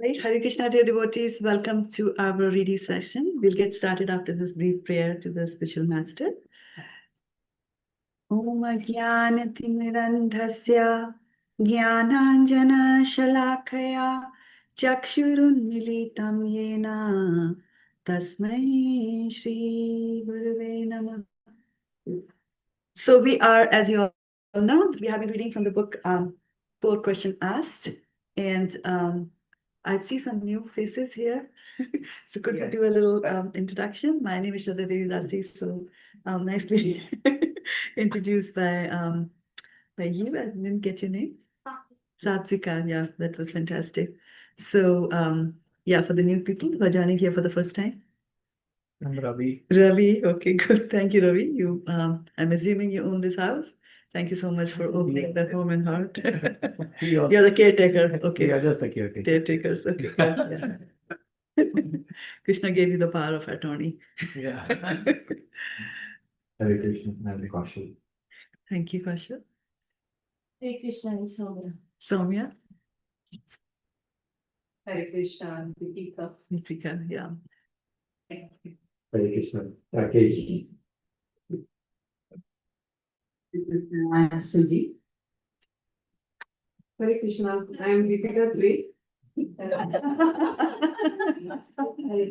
Right, Hare Krishna, dear devotees, welcome to our reading session. We'll get started after this brief prayer to the spiritual master. Om Ajnanatirmirandhasya Jnananjana Shalakaya Chakshurunmilitam Yena Tasmai Shri Gurave Namah. So we are, as you all know, we have been reading from the book 4 Questions Asked, and I see some new faces here. So could we do a little introduction? My name is Shraddha-devi Dasi, so nicely introduced by you. I didn't get your name. Satvika, yeah, that was fantastic. So yeah, for the new people who are joining here for the first time. I'm Ravi. Ravi, okay, good. Thank you, Ravi. You, I'm assuming you own this house. Thank you so much for opening the home and heart. You're the caretaker. Okay. We are just a caretaker. Caretakers. Okay. Yeah. Krishna gave you the power of attorney. Yeah. Hare Krishna, Hare Kaushal. Thank you, Kaushal. Hare Krishna and Soumya. Soumya. Hare Krishna and Vitika. Nitika, yeah. Hare Krishna, Rakesh. I am Suji. Hare Krishna, I am Vitika 3. Hare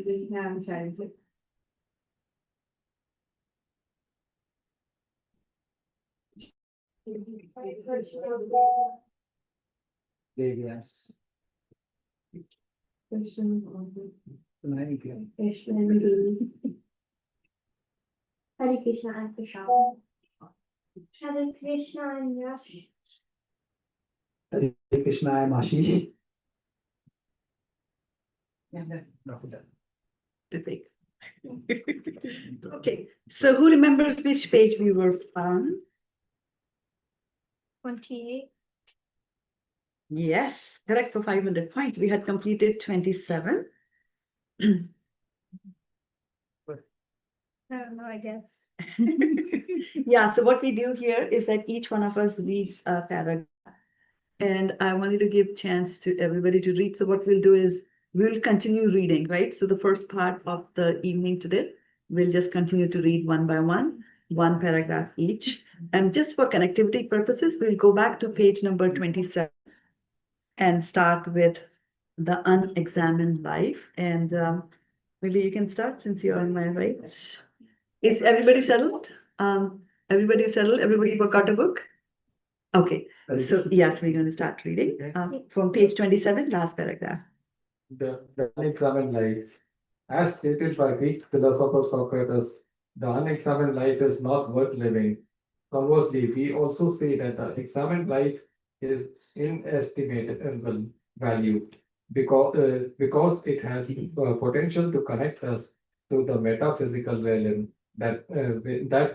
Krishna, I am Shailja. Devyas. Krishna, Nayika. Krishna, Hare Krishna and Krishna. Hare Krishna and Yash. Hare Krishna, I am Ashish. Ritik. Okay, so who remembers which page we were on? 28. Yes, correct for 500 points. We had completed 27. I don't know, I guess. Yeah, so what we do here is that each one of us reads a paragraph. And I wanted to give chance to everybody to read. So what we'll do is we'll continue reading, right? So the first part of the evening today, we'll just continue to read one by one paragraph each. And just for connectivity purposes, we'll go back to page number 27 and start with the unexamined life. And Lily, you can start since you're on my right. Is everybody settled? Everybody settled? Everybody got a book? Okay, so yes, we're going to start reading from page 27, last paragraph. The unexamined life. As stated by Greek philosopher Socrates, the unexamined life is not worth living. Conversely, we also say that the examined life is inestimable value because it has potential to connect us to the metaphysical realm that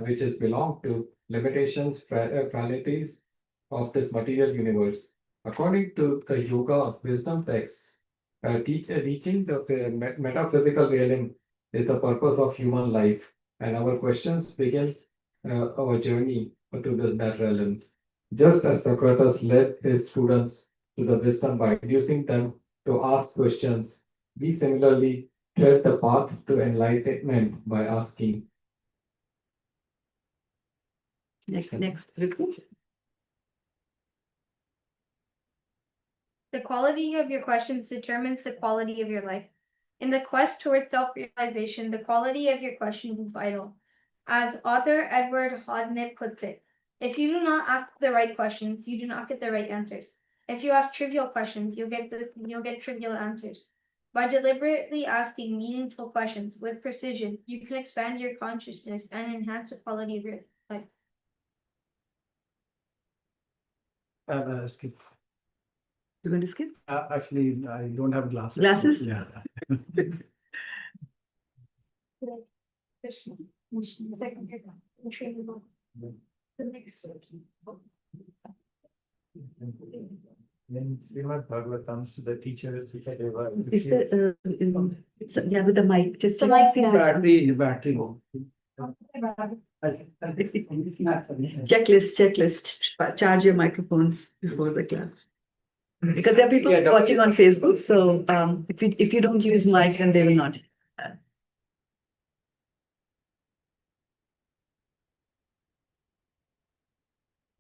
which is belong to limitations, frailties of this material universe. According to the Yoga of Wisdom texts, reaching the metaphysical realm is the purpose of human life, and our questions begin our journey to that realm. Just as Socrates led his students to the wisdom by inducing them to ask questions, we similarly tread the path to enlightenment by asking. Next, please. The quality of your questions determines the quality of your life. In the quest towards self-realization, the quality of your questions is vital. As author Edward Hodnett puts it, if you do not ask the right questions, you do not get the right answers. If you ask trivial questions, you'll get trivial answers. By deliberately asking meaningful questions with precision, you can expand your consciousness and enhance the quality of your life. Skip. You're going to skip? Actually, I don't have glasses. Glasses? Yeah. The next Then Srimad Bhagavatam, the teacher is Is there, yeah, with the mic, just The check. mic, See yeah. if battery. it's- checklist. Charge your microphones before the class. Because there are people Yeah, watching on Facebook, so if you don't use mic, then they will not.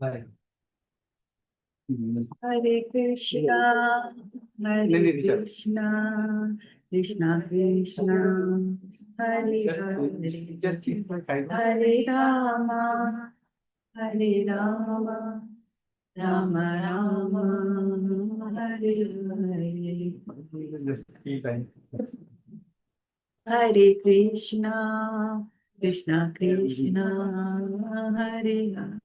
Bye. Hare Krishna, Hare Nandini, Risha. Krishna, Krishna Krishna, Hare Just Hare, change my title. Hare Rama, Hare Rama, Rama Rama, Hare Hare. Just key time. Hare Krishna, Krishna Krishna, Hare Hare.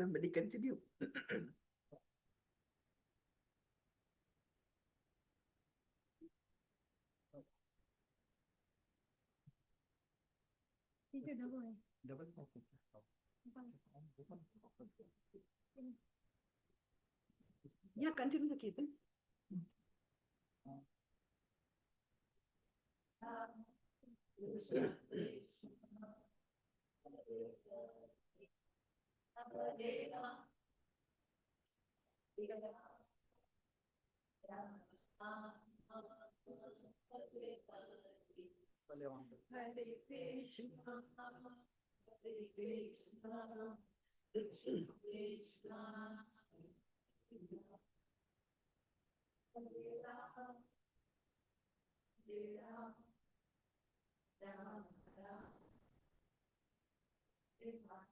Somebody continue. Yeah, continue the keeping. Hare Krishna, Hare Krishna, Krishna Krishna, Hare Rama, Hare Rama, Rama Rama, Hare Hare.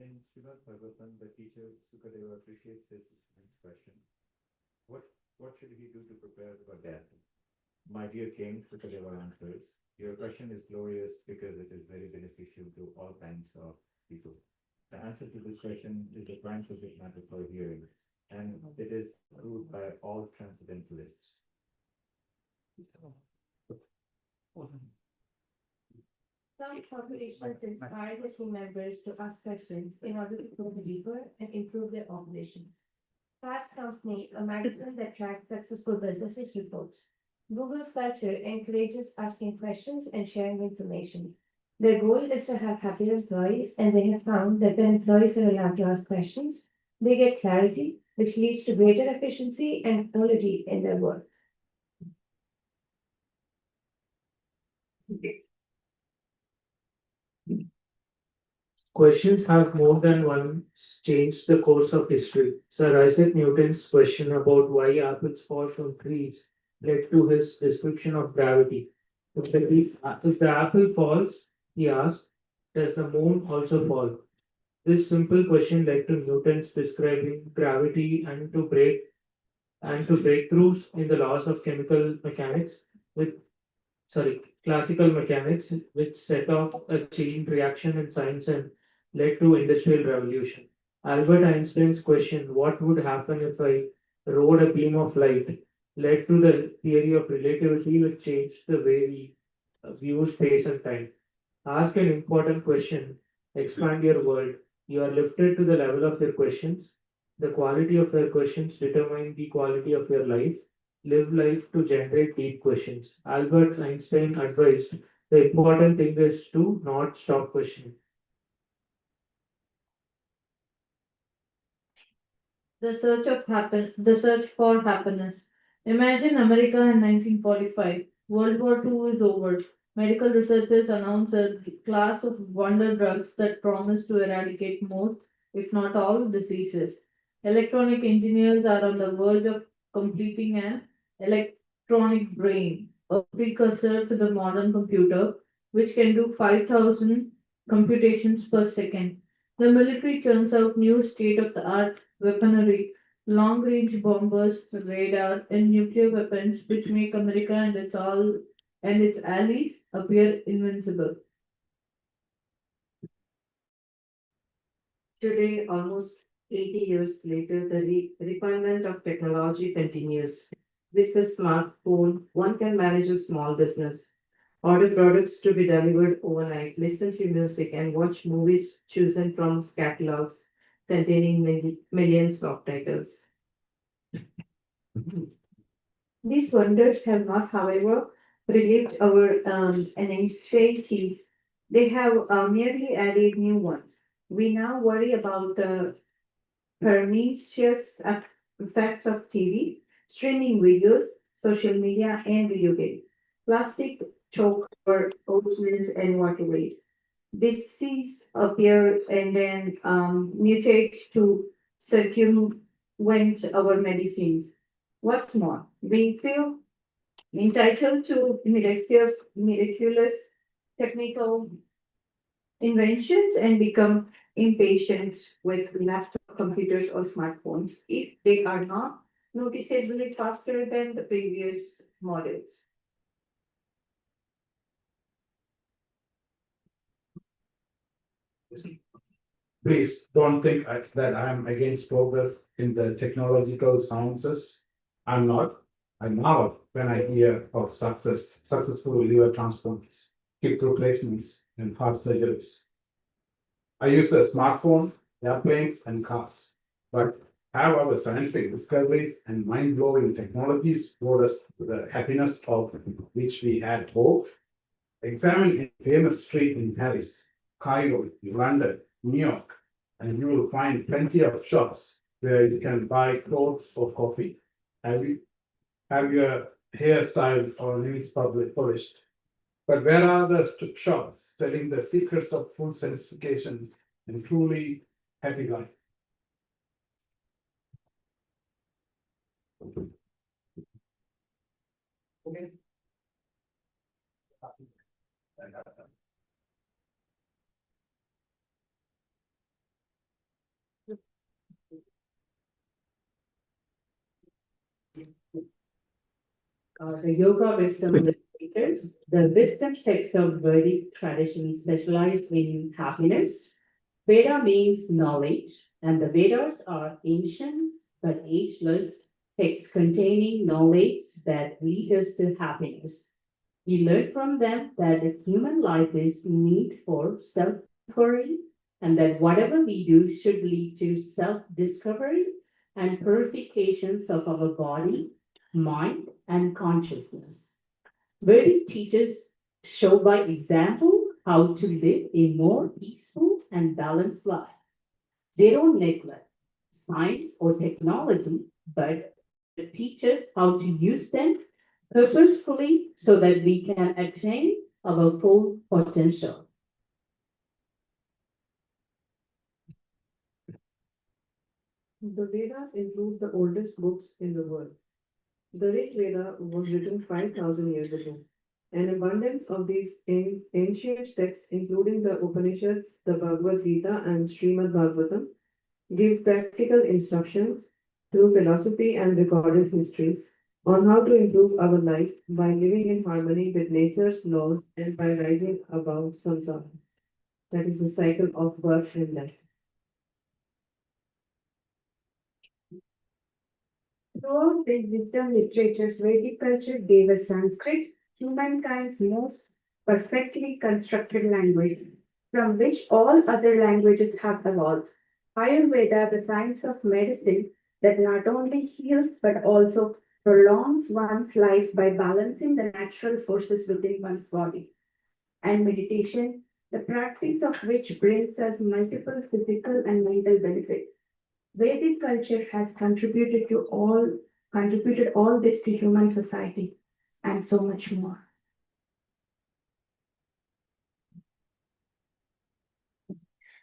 In Srimad Bhagavatam, the teacher Sukadeva appreciates his student's question. What should he do to prepare for death? My dear king, Sukadeva answers, your question is glorious because it is very beneficial to all kinds of people. The answer to this question is a prime subject matter for hearing, and it is approved by all transcendentalists. Some populations inspire the team members to ask questions in order to probe deeper and improve their operations. Fast Company, a magazine that tracks successful businesses, reports. Google's culture encourages asking questions and sharing information. Their goal is to have happier employees, and they have found that when employees are allowed to ask questions, they get clarity, which leads to greater efficiency and quality in their work. Questions have more than once changed the course of history. Sir Isaac Newton's question about why apples fall from trees led to his description of gravity. If the apple falls, he asked, does the moon also fall? This simple question led to Newton's describing gravity and to breakthroughs in the laws of chemical mechanics with classical mechanics, which set off a chain reaction in science and led to industrial revolution. Albert Einstein's question, what would happen if I rode a beam of light, led to the theory of relativity, which changed the way we view space and time. Ask an important question, expand your world. You are lifted to the level of your questions. The quality of your questions determine the quality of your life. Live life to generate deep questions. Albert Einstein advised the important thing is to not stop questioning. The search for happiness. Imagine America in 1945. World War II is over. Medical researchers announce a class of wonder drugs that promise to eradicate most, if not all, diseases. Electronic engineers are on the verge of completing an electronic brain, a precursor to the modern computer, which can do 5,000 computations per second. The military churns out new state of the art weaponry, long range bombers, radar, and nuclear weapons which make America and its allies appear invincible. Today, almost 80 years later, the refinement of technology continues. With the smartphone, one can manage a small business, order products to be delivered overnight, listen to music, and watch movies chosen from catalogs containing millions of titles. These wonders have not, however, relieved our anxieties. They have merely added new ones. We now worry about the pernicious effects of TV, streaming videos, social media, and video games. Plastic choke our oceans and waterways. Disease appear and then mutate to circumvent our medicines. What's more, we feel entitled to miraculous technical inventions and become impatient with laptop computers or smartphones if they are not noticeably faster than the previous models. Please don't think that I am against progress in the technological sciences. I'm not. I marvel when I hear of successful liver transplants, hip replacements, and heart surgeries. I use a smartphone, airplanes, and cars. But have our scientific discoveries and mind-blowing technologies brought us to the happiness of which we had hoped? Examine a famous street in Paris, Cairo, London, New York, and you will find plenty of shops where you can buy clothes or coffee. Have your hairstyles or nails polished? But where are the shops selling the secrets of full satisfaction and truly happy life? Okay. The yoga wisdom literatures, the wisdom texts of Vedic tradition specialize in happiness. Veda means knowledge, and the Vedas are ancient but ageless texts containing knowledge that lead us to happiness. We learn from them that the human life is need for self-inquiry and that whatever we do should lead to self-discovery and purifications of our body, mind, and consciousness. Vedic teachers show by example how to live a more peaceful and balanced life. They don't neglect science or technology, but teach us how to use them purposefully so that we can attain our full potential. The Vedas include the oldest books in the world. The Rig Veda was written 5,000 years ago. An abundance of these ancient texts, including the Upanishads, the Bhagavad Gita, and Srimad Bhagavatam, give practical instructions through philosophy and recorded history on how to improve our life by living in harmony with nature's laws and by rising above samsara. That is the cycle of birth and death. Throughout these wisdom literatures, Vedic culture gave us Sanskrit, humankind's most perfectly constructed language, from which all other languages have evolved. Ayurveda, the science of medicine that not only heals but also prolongs one's life by balancing the natural forces within one's body. And meditation, the practice of which brings us multiple physical and mental benefits. Vedic culture has contributed all this to human society and so much more.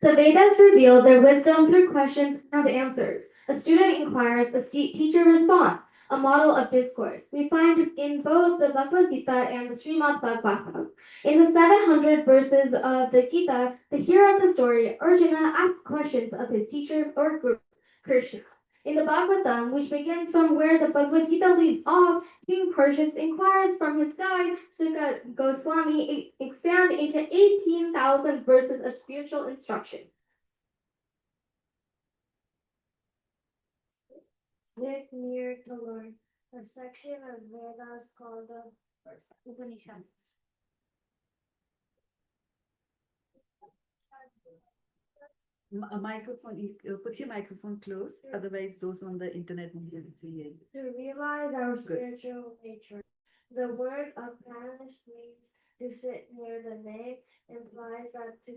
The Vedas reveal their wisdom through questions and answers. A student inquires, a teacher responds, a model of discourse. We find in both the Bhagavad Gita and the Srimad Bhagavatam. In the 700 verses of the Gita, the hero of the story, Arjuna, asks questions of his teacher or guru, Krishna. In the Bhagavatam, which begins from where the Bhagavad Gita leaves off, King Parshas inquires from his guide, Suka Goswami, expand into 18,000 verses of spiritual instruction. Sit near to learn, a section of Vedas called the Upanishads. A microphone, put your microphone close, otherwise those on the internet won't be able to hear you. To realize our spiritual nature. The word Upanishad means to sit near the name, implies that to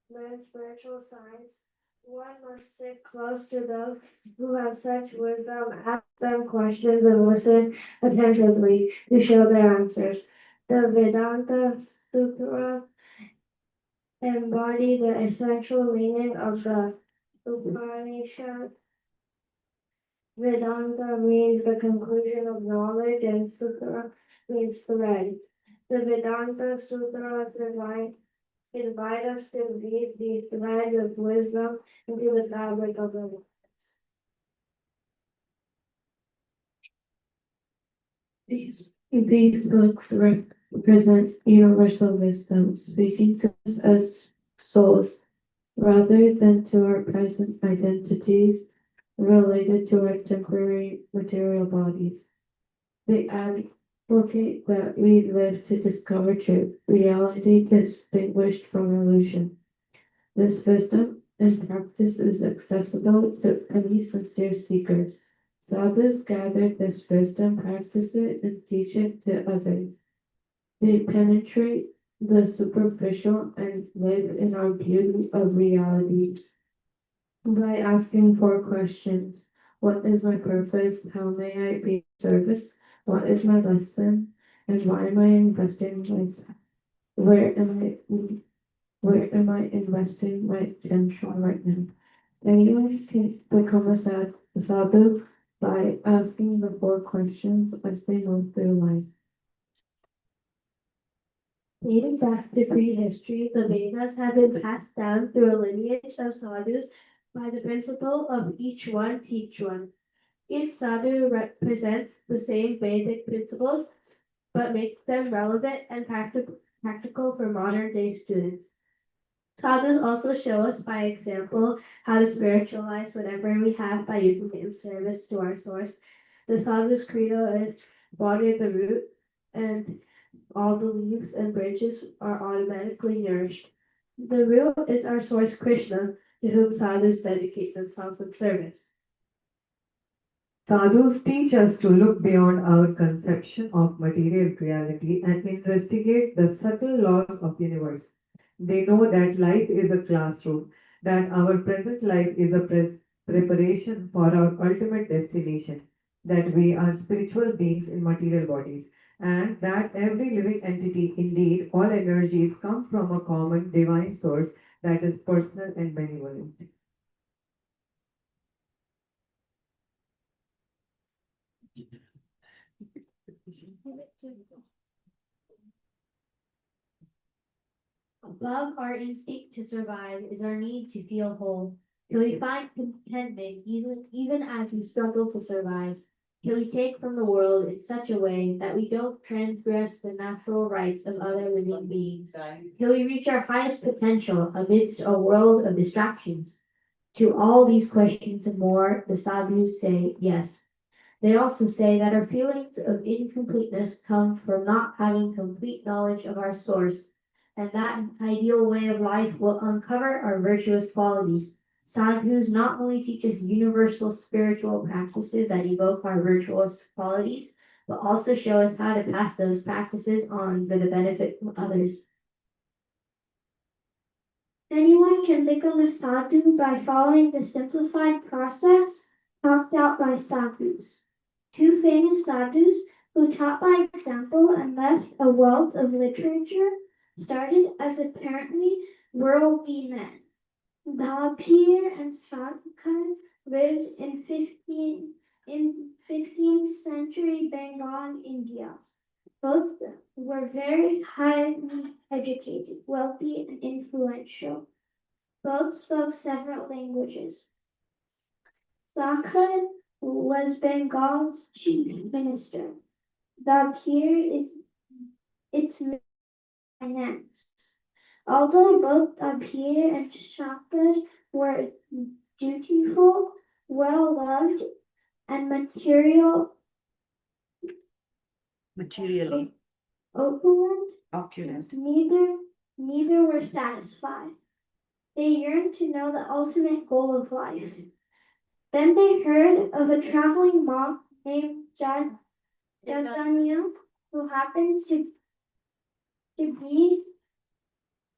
learn spiritual science, one must sit close to those who have such wisdom, ask them questions, and listen attentively to show their answers. The Vedanta Sutra embody the essential meaning of the Upanishad. Vedanta means the conclusion of knowledge, and Sutra means thread. The Vedanta Sutras invite us to weave these threads of wisdom into the fabric of the world. These books represent universal wisdom, speaking to us as souls rather than to our present identities related to our temporary material bodies. They advocate that we live to discover truth, reality distinguished from illusion. This wisdom and practice is accessible to any sincere seeker. Sadhus gather this wisdom, practice it, and teach it to others. They penetrate the superficial and live in our beauty of reality by asking four questions. What is my purpose? How may I be of service? What is my lesson? And why am I investing my where am I investing my attention right now? Anyone can become a sadhu by asking the four questions as they move through life. Dating back to prehistory, the Vedas have been passed down through a lineage of sadhus by the principle of each one teach one. Each sadhu represents the same Vedic principles, but makes them relevant and practical for modern day students. Sadhus also show us by example how to spiritualize whatever we have by using it in service to our source. The sadhu's credo is water the root, and all the leaves and branches are automatically nourished. The root is our source Krishna, to whom sadhus dedicate themselves in service. Sadhus teach us to look beyond our conception of material reality and investigate the subtle laws of universe. They know that life is a classroom, that our present life is a preparation for our ultimate destination, that we are spiritual beings in material bodies, and that every living entity, indeed all energies, come from a common divine source that is personal and benevolent. Above our instinct to survive is our need to feel whole. Till we find contentment even as we struggle to survive. Till we take from the world in such a way that we don't transgress the natural rights of other living beings. Till we reach our highest potential amidst a world of distractions. To all these questions and more, the sadhus say yes. They also say that our feelings of incompleteness come from not having complete knowledge of our source, and that an ideal way of life will uncover our virtuous qualities. Sadhus not only teach us universal spiritual practices that evoke our virtuous qualities, but also show us how to pass those practices on for the benefit of others. Anyone can become a sadhu by following the simplified process talked out by sadhus. Two famous sadhus who taught by example and left a wealth of literature started as apparently worldly men. Dapir and Sadhkan lived in 15th century Bengal, India. Both were very highly educated, wealthy, and influential. Both spoke several languages. Sakhan was Bengal's chief minister. Dapir is its finance. Although both Dapir and Shakhan were dutiful, well loved, and Materially opulent, opulent. neither were satisfied. They yearned to know the ultimate goal of life. Then they heard of a traveling monk named Jadanya, who happened to be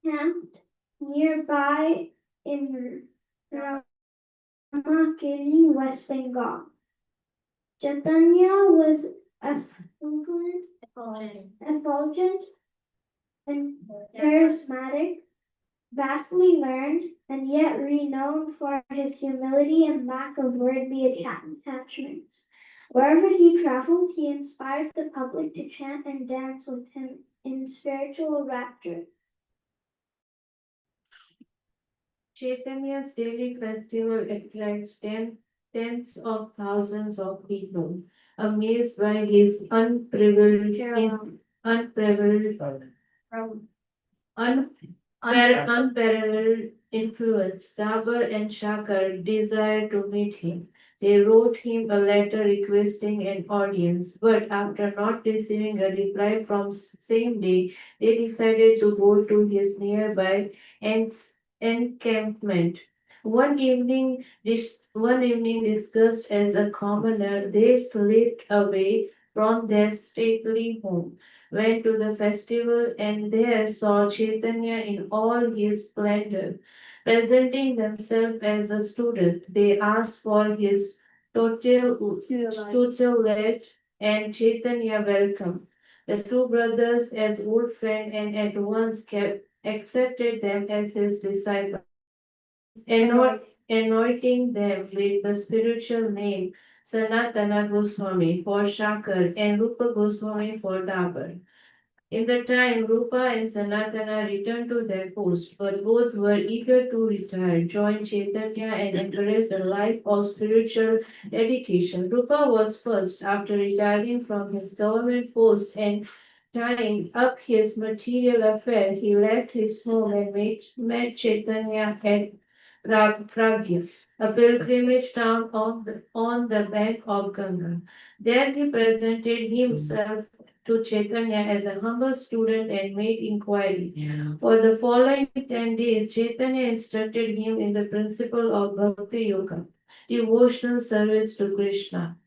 camped nearby in Ramakini, West Bengal. Chaitanya was effulgent and charismatic, vastly learned, and yet renowned for his humility and lack of worldly attachments. Wherever he traveled, he inspired the public to chant and dance with him in spiritual rapture. Chaitanya's daily festival attracts tens of thousands of people, amazed by his unparalleled influence. Dabar and Shakar desired to meet him. They wrote him a letter requesting an audience, but after not receiving a reply from same day, they decided to go to his nearby en- encampment. One evening discussed as a commoner, they slipped away from their stately home, went to the festival, and there saw Chaitanya in all his splendor. Presenting themselves as a student, they asked for his tutelage and Chaitanya welcome. The two brothers as old friends and at once accepted them as his disciples, anointing them with the spiritual name Sanatana Goswami for Shakar and Rupa Goswami for Dabar. In the time, Rupa and Sanatana returned to their post, but both were eager to retire, join Chaitanya, and encourage a life of spiritual dedication. Rupa was first after retiring from his government post and tying up his material affair. He left his home and met Chaitanya at Pragya, a pilgrimage town on the bank of Ganga. There he presented himself to Chaitanya as a humble student and made inquiry. For the following 10 days, Chaitanya instructed him in the principle of Bhakti Yoga, devotional service to Krishna.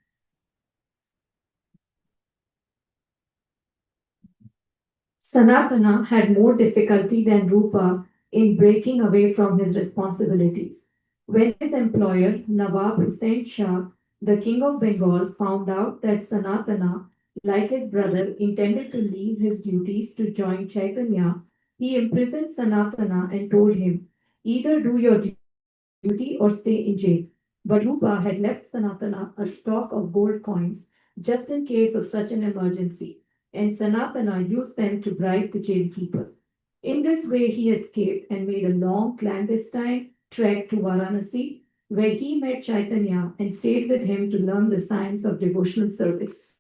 Sanatana had more difficulty than Rupa in breaking away from his responsibilities. When his employer, Nawab Hussain Shah, the king of Bengal, found out that Sanatana, like his brother, intended to leave his duties to join Chaitanya, he imprisoned Sanatana and told him, either do your duty or stay in jail. But Rupa had left Sanatana a stock of gold coins just in case of such an emergency, and Sanatana used them to bribe the jailkeeper. In this way, he escaped and made a long clandestine trek to Varanasi, where he met Chaitanya and stayed with him to learn the science of devotional service.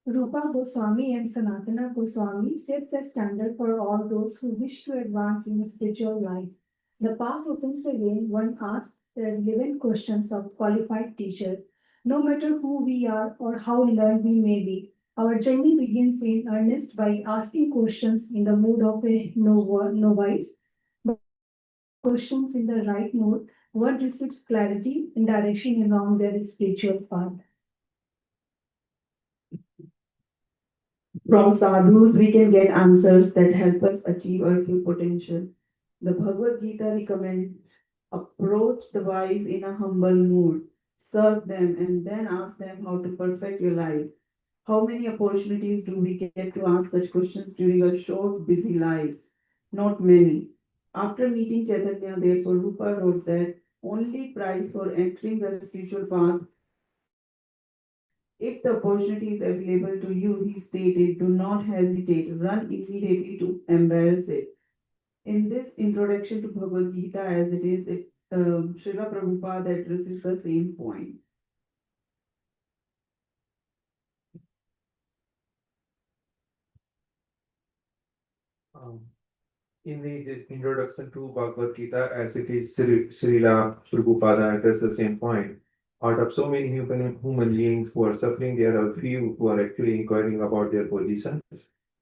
Rupa Goswami and Sanatana Goswami set the standard for all those who wish to advance in spiritual life. The path opens again one asks the relevant questions of qualified teacher. No matter who we are or how learned we may be, our journey begins in earnest by asking questions in the mood of a novice. But questions in the right mood, one receives clarity and direction along their spiritual path. From sadhus, we can get answers that help us achieve our full potential. The Bhagavad Gita recommends approach the wise in a humble mood, serve them, and then ask them how to perfect your life. How many opportunities do we get to ask such questions during our short, busy lives? Not many. After meeting Chaitanya, therefore, Rupa wrote that only price for entering the spiritual path. If the opportunity is available to you, he stated, do not hesitate, run immediately to embrace it. In this introduction to Bhagavad Gita, as it is, Srila Prabhupada addresses the same point. in the introduction to Bhagavad Gita, as it is Srila Prabhupada addressed the same point. Out of so many human beings who are suffering, there are few who are actually inquiring about their position,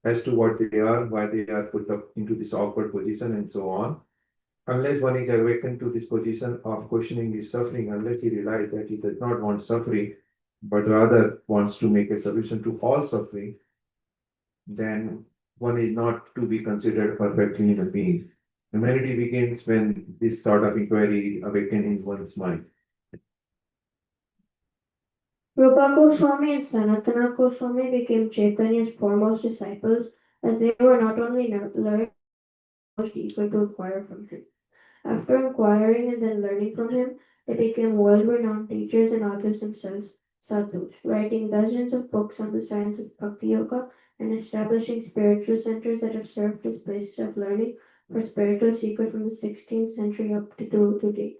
as to what they are, why they are put up into this awkward position, and so on. Unless one is awakened to this position of questioning his suffering, unless he realizes that he does not want suffering, but rather wants to make a solution to all suffering, then one is not to be considered a perfect human being. Humanity begins when this sort of inquiry is awakened in one's mind. Rupa Goswami and Sanatana Goswami became Chaitanya's foremost disciples, as they were not only learned, but most eager to acquire from him. After inquiring and then learning from him, they became world-renowned teachers and authors themselves, sadhus, writing dozens of books on the science of bhakti yoga and establishing spiritual centers that have served as places of learning for spiritual seekers from the 16th century up to today.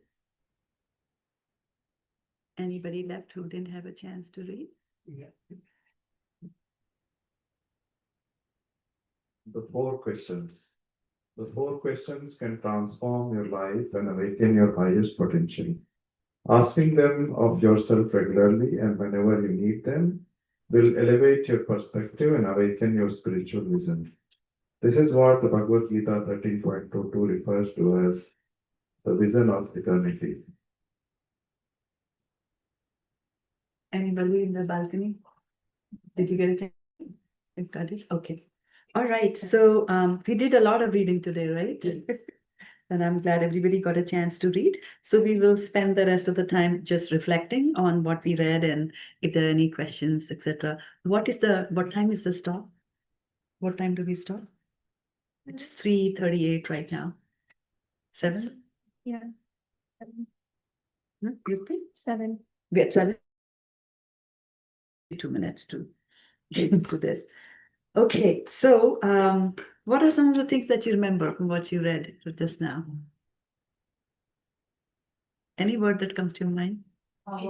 Anybody left who didn't have a chance to read? Yeah. The four questions. The four questions can transform your life and awaken your highest potential. Asking them of yourself regularly and whenever you need them will elevate your perspective and awaken your spiritual vision. This is what the Bhagavad Gita 13.22 refers to as the vision of eternity. Anybody in the balcony? Did you get it? You got it? Okay. All right. So we did a lot of reading today, right? And I'm glad everybody got a chance to read. So we will spend the rest of the time just reflecting on what we read and if there are any questions, etc. What time is the stop? What time do we stop? It's 3:38 right now. 7? Yeah. You think? 7. We at 7? 2 minutes to get into this. Okay, so what are some of the things that you remember from what you read just now? Any word that comes to your mind? Ask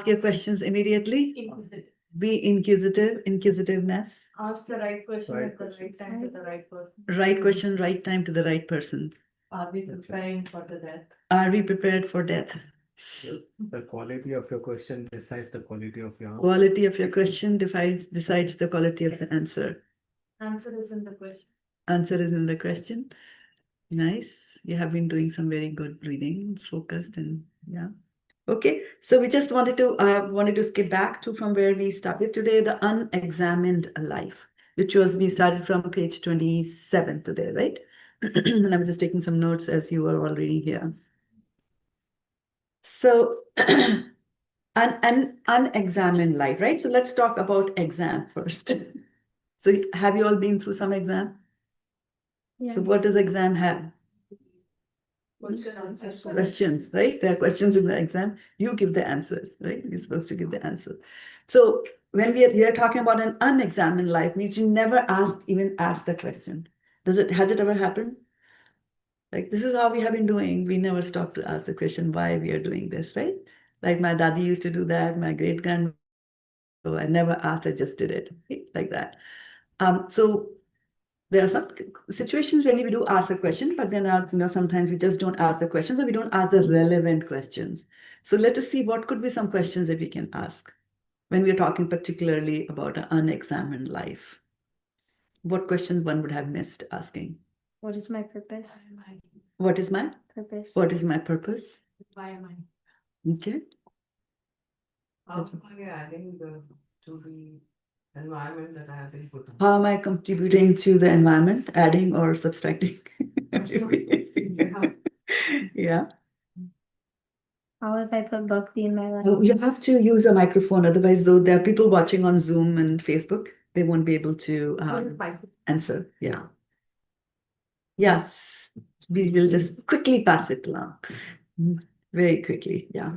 your questions immediately. Be inquisitive, inquisitiveness. Ask the right question at the right time to the right person. Right question, right time to the right person. Are we preparing for the death? Are we prepared for death? The quality of your question decides the quality of your answer. Quality of your question decides the quality of the answer. Answer is in the question. Answer is in the question. Nice. You have been doing some very good reading. It's focused and yeah. Okay. So we just wanted to skip back to from where we started today, the unexamined life, which was we started from page 27 today, right? And I'm just taking some notes as you were all reading here. So an unexamined life, right? So let's talk about exam first. So have you all been through some exam? Yes. So what does exam have? Questions, right? There are questions in the exam. You give the answers, right? You're supposed to give the answer. So when we are here talking about an unexamined life, means you never even asked the question. Has it ever happened? Like, this is how we have been doing. We never stop to ask the question why we are doing this, right? Like my daddy used to do that, my great grandmother. So I never asked, I just did it, right? Like that. So there are some situations when we do ask a question, but then sometimes we just don't ask the questions or we don't ask the relevant questions. So let us see what could be some questions that we can ask when we're talking particularly about an unexamined life. What questions one would have missed asking? What is my purpose? What is my Purpose. What is my purpose? Why am I? Okay. How are you adding to the environment that I have been put on? How am I contributing to the environment, adding or subtracting? Yeah. How have I put bhakti in my life? Oh, you have to use a microphone, otherwise, though there are people watching on Zoom and Facebook, they won't be able to answer. Yeah. Yes, we will just quickly pass it along. Very quickly, yeah.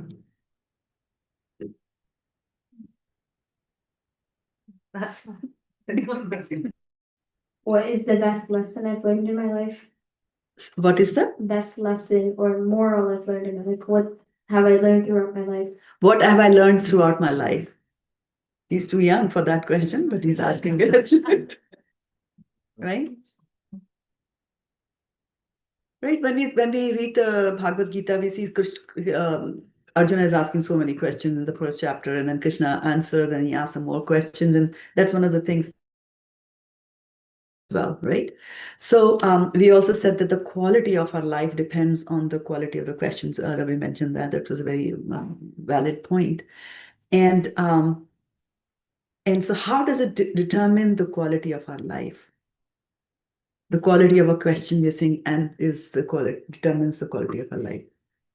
What is the best lesson I've learned in my life? What is the Best lesson or moral I've learned in my life? What have I learned throughout my life? What have I learned throughout my life? He's too young for that question, but he's asking it. right? Right, when we read the Bhagavad Gita, we see Arjuna is asking so many questions in the first chapter, and then Krishna answers, and he asks some more questions, and that's one of the things well, right? So we also said that the quality of our life depends on the quality of the questions. Ravi mentioned that. That was a very valid point. And so how does it determine the quality of our life? The quality of a question we're saying and is the quality determines the quality of our life.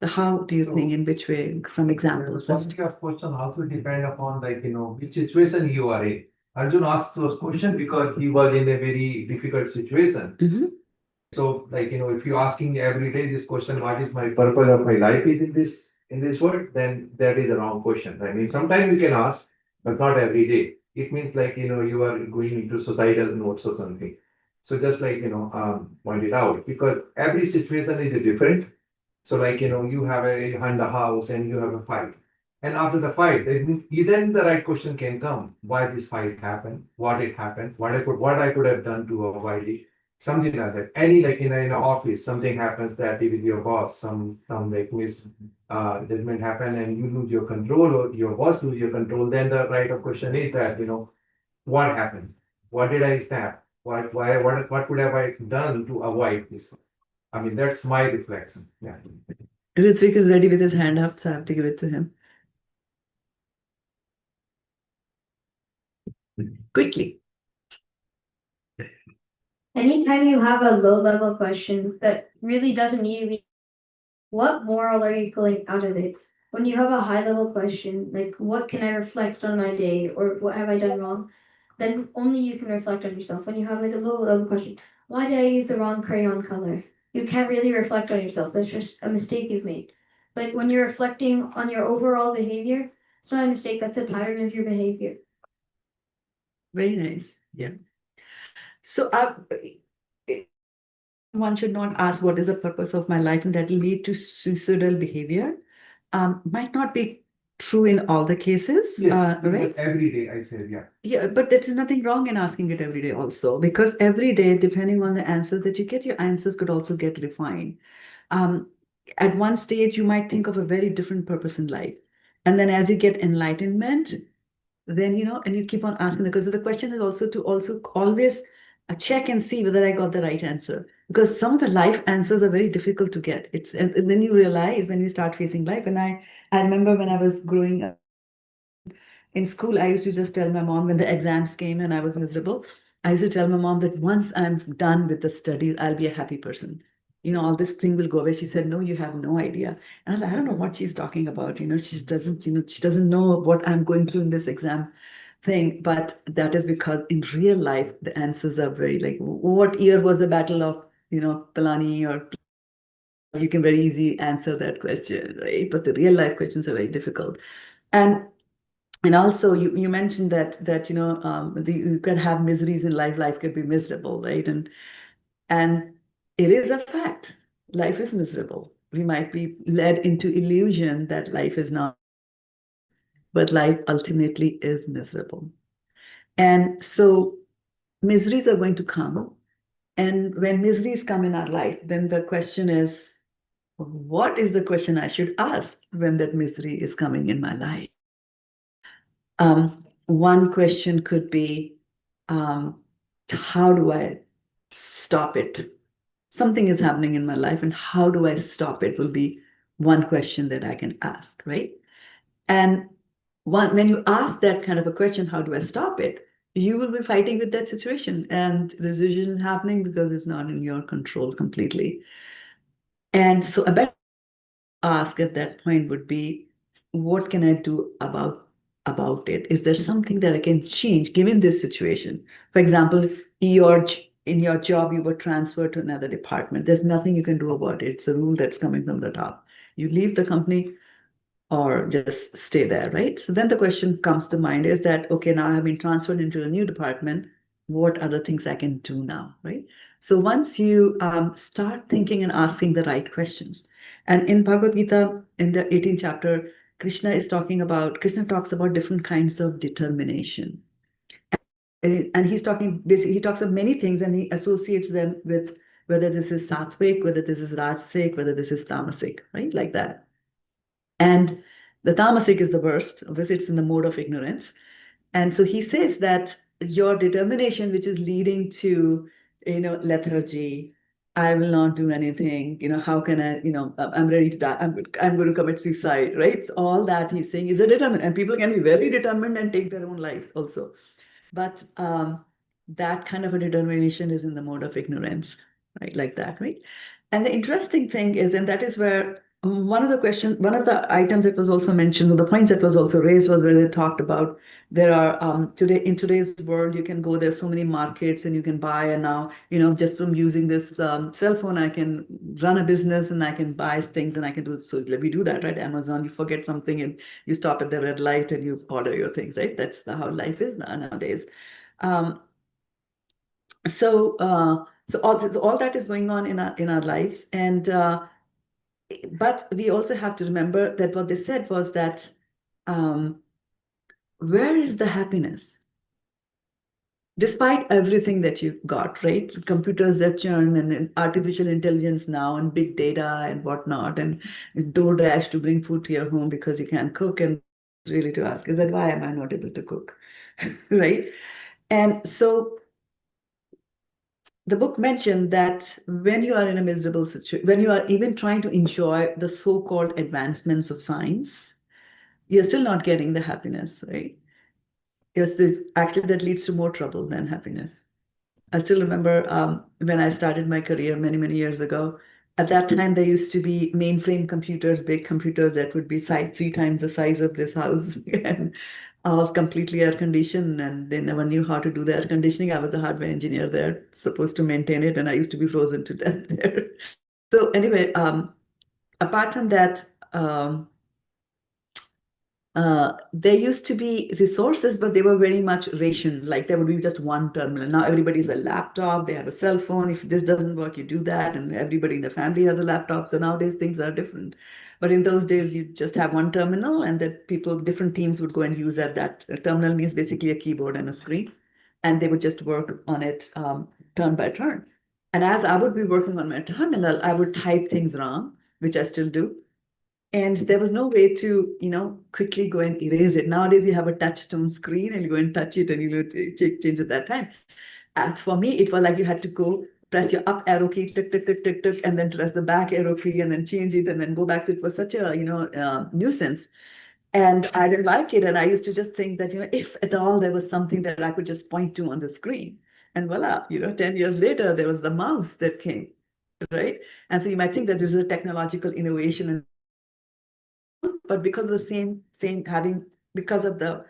How do you think, in which way? Some examples. The quality of question also depend upon which situation you are in. Arjun asked those questions because he was in a very difficult situation. So if you're asking every day this question, what is my purpose of my life is in this world, then that is the wrong question. I mean, sometimes you can ask, but not every day. It means you are going into societal notes or something. So just pointed out, because every situation is different. So you have a Honda house and you have a fight. And after the fight, then the right question can come. Why this fight happened? What it happened? What I could have done to avoid it? Something like that. Any in an office, something happens that with your boss, some judgment happen and you lose your control or your boss lose your control. Then the right of question is that what happened? What did I snap? What could have I done to avoid this? I mean, that's my reflection. Yeah. Ritvik is ready with his hand up, so I have to give it to him. Quickly. Anytime you have a low level question that really doesn't need to be, what moral are you pulling out of it? When you have a high level question, like what can I reflect on my day or what have I done wrong? Then only you can reflect on yourself. When you have a low level question, why did I use the wrong crayon color? You can't really reflect on yourself. That's just a mistake you've made. But when you're reflecting on your overall behavior, it's not a mistake, that's a pattern of your behavior. Very nice. Yeah. So one should not ask what is the purpose of my life, and that will lead to suicidal behavior. Might not be true in all the cases, right? Every day I say, yeah. Yeah, but there is nothing wrong in asking it every day also, because every day, depending on the answer that you get, your answers could also get refined. At one stage, you might think of a very different purpose in life. And then as you get enlightenment, then, and you keep on asking, because the question is also to always check and see whether I got the right answer. Because some of the life answers are very difficult to get. And then you realize when you start facing life. And I remember when I was growing up in school, I used to just tell my mom when the exams came and I was miserable, I used to tell my mom that once I'm done with the studies, I'll be a happy person. All this thing will go away. She said, no, you have no idea. And I was like, I don't know what she's talking about. She doesn't know what I'm going through in this exam thing. But that is because in real life, the answers are very what year was the battle of, Palani, or you can very easily answer that question, right? But the real life questions are very difficult. And also, you mentioned that you can have miseries in life. Life can be miserable, right? And it is a fact. Life is miserable. We might be led into illusion that life is not, but life ultimately is miserable. And so miseries are going to come. And when miseries come in our life, then the question is, what is the question I should ask when that misery is coming in my life? One question could be, how do I stop it? Something is happening in my life, and how do I stop it will be one question that I can ask, right? And when you ask that kind of a question, how do I stop it? You will be fighting with that situation, and the situation is happening because it's not in your control completely. And so a better ask at that point would be, what can I do about it? Is there something that I can change given this situation? For example, in your job, you were transferred to another department. There's nothing you can do about it. It's a rule that's coming from the top. You leave the company or just stay there, right? So then the question comes to mind is that, okay, now I have been transferred into a new department. What other things I can do now, right? So once you start thinking and asking the right questions, and in Bhagavad Gita, in the 18th chapter, Krishna talks about different kinds of determination. And he's talking basically, he talks of many things and he associates them with whether this is sattvic, whether this is rajasic, whether this is tamasic, right? Like that. And the tamasic is the worst, obviously it's in the mode of ignorance. And so he says that your determination, which is leading to, lethargy, I will not do anything, how can I, I'm ready to die, I'm going to commit suicide, right? So all that he's saying is a determined, and people can be very determined and take their own lives also. But that kind of a determination is in the mode of ignorance, right? Like that, right? And the interesting thing is, and that is where one of the items that was also mentioned, or the points that was also raised was where they talked about there are in today's world, you can go, there's so many markets and you can buy, and now, just from using this cell phone, I can run a business and I can buy things and I can do, so we do that, right? Amazon, you forget something and you stop at the red light and you order your things, right? That's how life is nowadays. So all that is going on in our lives, and but we also have to remember that what they said was that where is the happiness? Despite everything that you got, right? Computers that churn and artificial intelligence now and big data and whatnot, and DoorDash to bring food to your home because you can't cook, and really to ask is that why am I not able to cook, right? And so the book mentioned that when you are in a miserable situation, when you are even trying to enjoy the so-called advancements of science, you're still not getting the happiness, right? Yes, actually that leads to more trouble than happiness. I still remember when I started my career many, many years ago. At that time, there used to be mainframe computers, big computers that would be 3 times the size of this house and all completely air conditioned. And they never knew how to do the air conditioning. I was a hardware engineer there, supposed to maintain it, and I used to be frozen to death there. So anyway, apart from that, there used to be resources, but they were very much rationed. Like there would be just one terminal. Now everybody's a laptop, they have a cell phone. If this doesn't work, you do that. And everybody in the family has a laptop. So nowadays things are different. But in those days, you just have one terminal and that different teams would go and use that. A terminal means basically a keyboard and a screen. And they would just work on it turn by turn. And as I would be working on my terminal, I would type things wrong, which I still do. And there was no way to, quickly go and erase it. Nowadays, you have a touchstone screen and you go and touch it and you change at that time. And for me, it was like you had to go press your up arrow key, tick, tick, tick, tick, tick, and then press the back arrow key and then change it and then go back. So it was such a, nuisance. And I didn't like it. And I used to just think that, if at all there was something that I could just point to on the screen. And voila, 10 years later, there was the mouse that came, right? And so you might think that this is a technological innovation, and but because of the because of the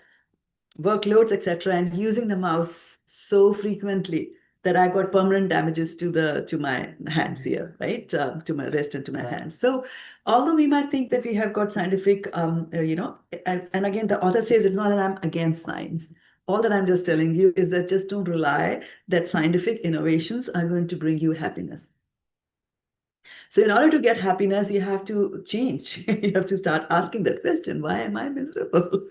workloads, etc., and using the mouse so frequently that I got permanent damages to my hands here, right? To my wrist and to my hands. So although we might think that we have got scientific, and again, the author says it's not that I'm against science. All that I'm just telling you is that just don't rely that scientific innovations are going to bring you happiness. So in order to get happiness, you have to change. You have to start asking that question, why am I miserable?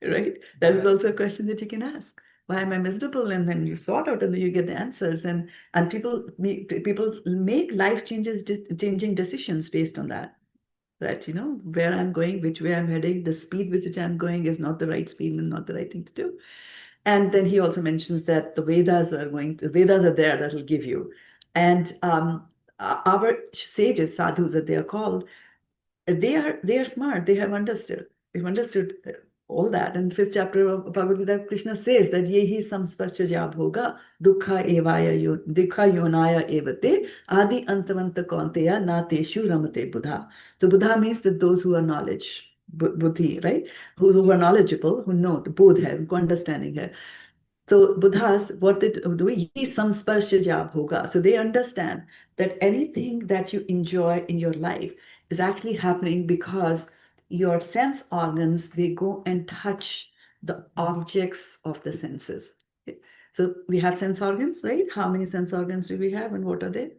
Right? That is also a question that you can ask. Why am I miserable? And then you sort out and then you get the answers. And people make life changing decisions based on that. That, where I'm going, which way I'm heading, the speed with which I'm going is not the right speed and not the right thing to do. And then he also mentions that the Vedas are there that will give you. And our sages, sadhus that they are called, they are smart. They have understood. They've understood all that. In the 5th chapter of Bhagavad Gita, Krishna says that yehi samspascha bhoga dukha yonaya evate adi antavanta kaunteya na teshu ramate buddha. So buddha means that those who are knowledge, buddhi, right? Who are knowledgeable, who know, the bodh hai, who understanding hai. So Buddhas, what they do, ye samsparshaja bhoga. So they understand that anything that you enjoy in your life is actually happening because your sense organs, they go and touch the objects of the senses. So we have sense organs, right? How many sense organs do we have and what are they?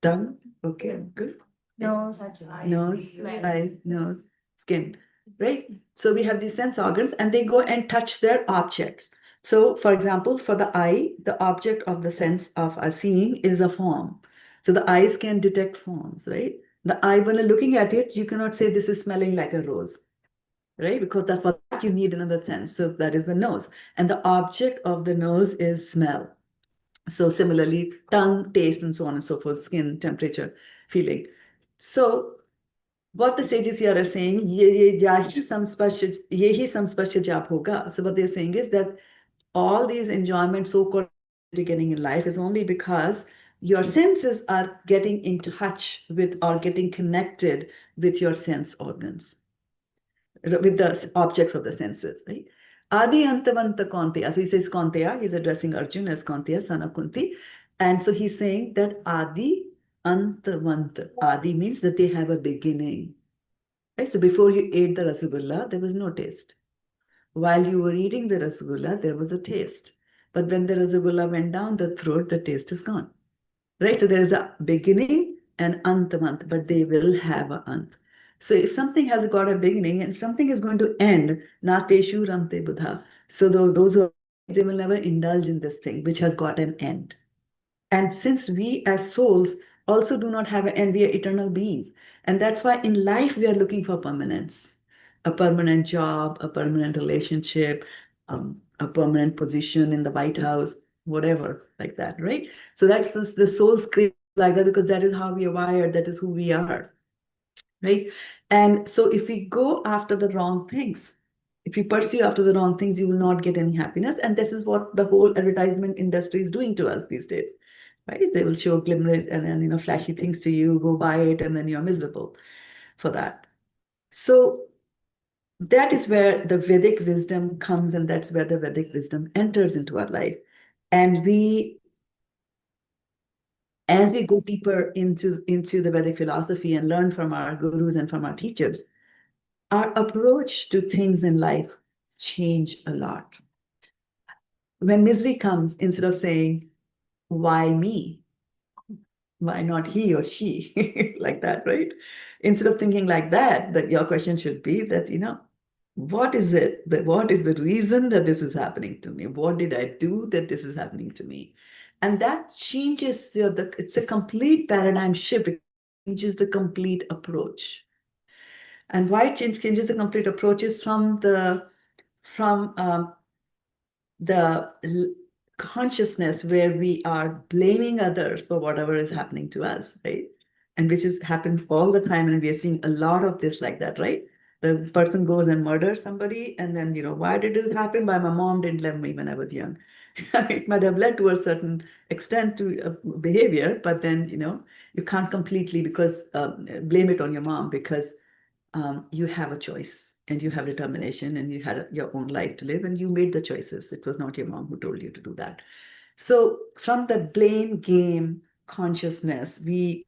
Tongue, okay, good. Nose, Nose, eyes, nose, skin. right? So we have these sense organs and they go and touch their objects. So for example, for the eye, the object of the sense of a seeing is a form. So the eyes can detect forms, right? The eye, when you're looking at it, you cannot say this is smelling like a rose, right? Because that, for that you need another sense. So that is the nose. And the object of the nose is smell. So similarly, tongue, taste, and so on and so forth, skin, temperature, feeling. So what the sages here are saying, ye hi samspasya jap hoga. So what they're saying is that all these enjoyments, so-called you're getting in life, is only because your senses are getting in touch with or getting connected with your sense organs, with the objects of the senses, right? Adi Antavanta Kaunteya. So he says Kaunteya, he's addressing Arjun as Kaunteya, son of Kunti. And so he's saying that Adi Antavanta. Adi means that they have a beginning. Right? So before you ate the rasgulla, there was no taste. While you were eating the rasgulla, there was a taste. But when the rasgulla went down the throat, the taste is gone. Right? So there is a beginning and antamant, but they will have an ant. So if something has got a beginning and something is going to end, na teshu ramte buddha. So those who they will never indulge in this thing which has got an end. And since we as souls also do not have an end, we are eternal beings. And that's why in life we are looking for permanence, a permanent job, a permanent relationship, a permanent position in the White House, whatever, like that, right? So that's the soul's crave like that because that is how we are wired, that is who we are, right? And so if we go after the wrong things, if you pursue after the wrong things, you will not get any happiness. And this is what the whole advertisement industry is doing to us these days, right? They will show glimmers and then, flashy things to you, go buy it, and then you're miserable for that. So that is where the Vedic wisdom comes, and that's where the Vedic wisdom enters into our life. And as we go deeper into the Vedic philosophy and learn from our gurus and from our teachers, our approach to things in life change a lot. When misery comes, instead of saying, why me? Why not he or she? Like that, right? Instead of thinking like that your question should be that, what is it? What is the reason that this is happening to me? What did I do that this is happening to me? And that changes it's a complete paradigm shift. It changes the complete approach. And why it changes the complete approach is from the consciousness where we are blaming others for whatever is happening to us, right? And which happens all the time, and we are seeing a lot of this like that, right? The person goes and murders somebody, and then, why did it happen? Why my mom didn't love me when I was young. It might have led to a certain extent to behavior, but then, you can't completely blame it on your mom because you have a choice and you have determination and you had your own life to live and you made the choices. It was not your mom who told you to do that. So from the blame game consciousness, we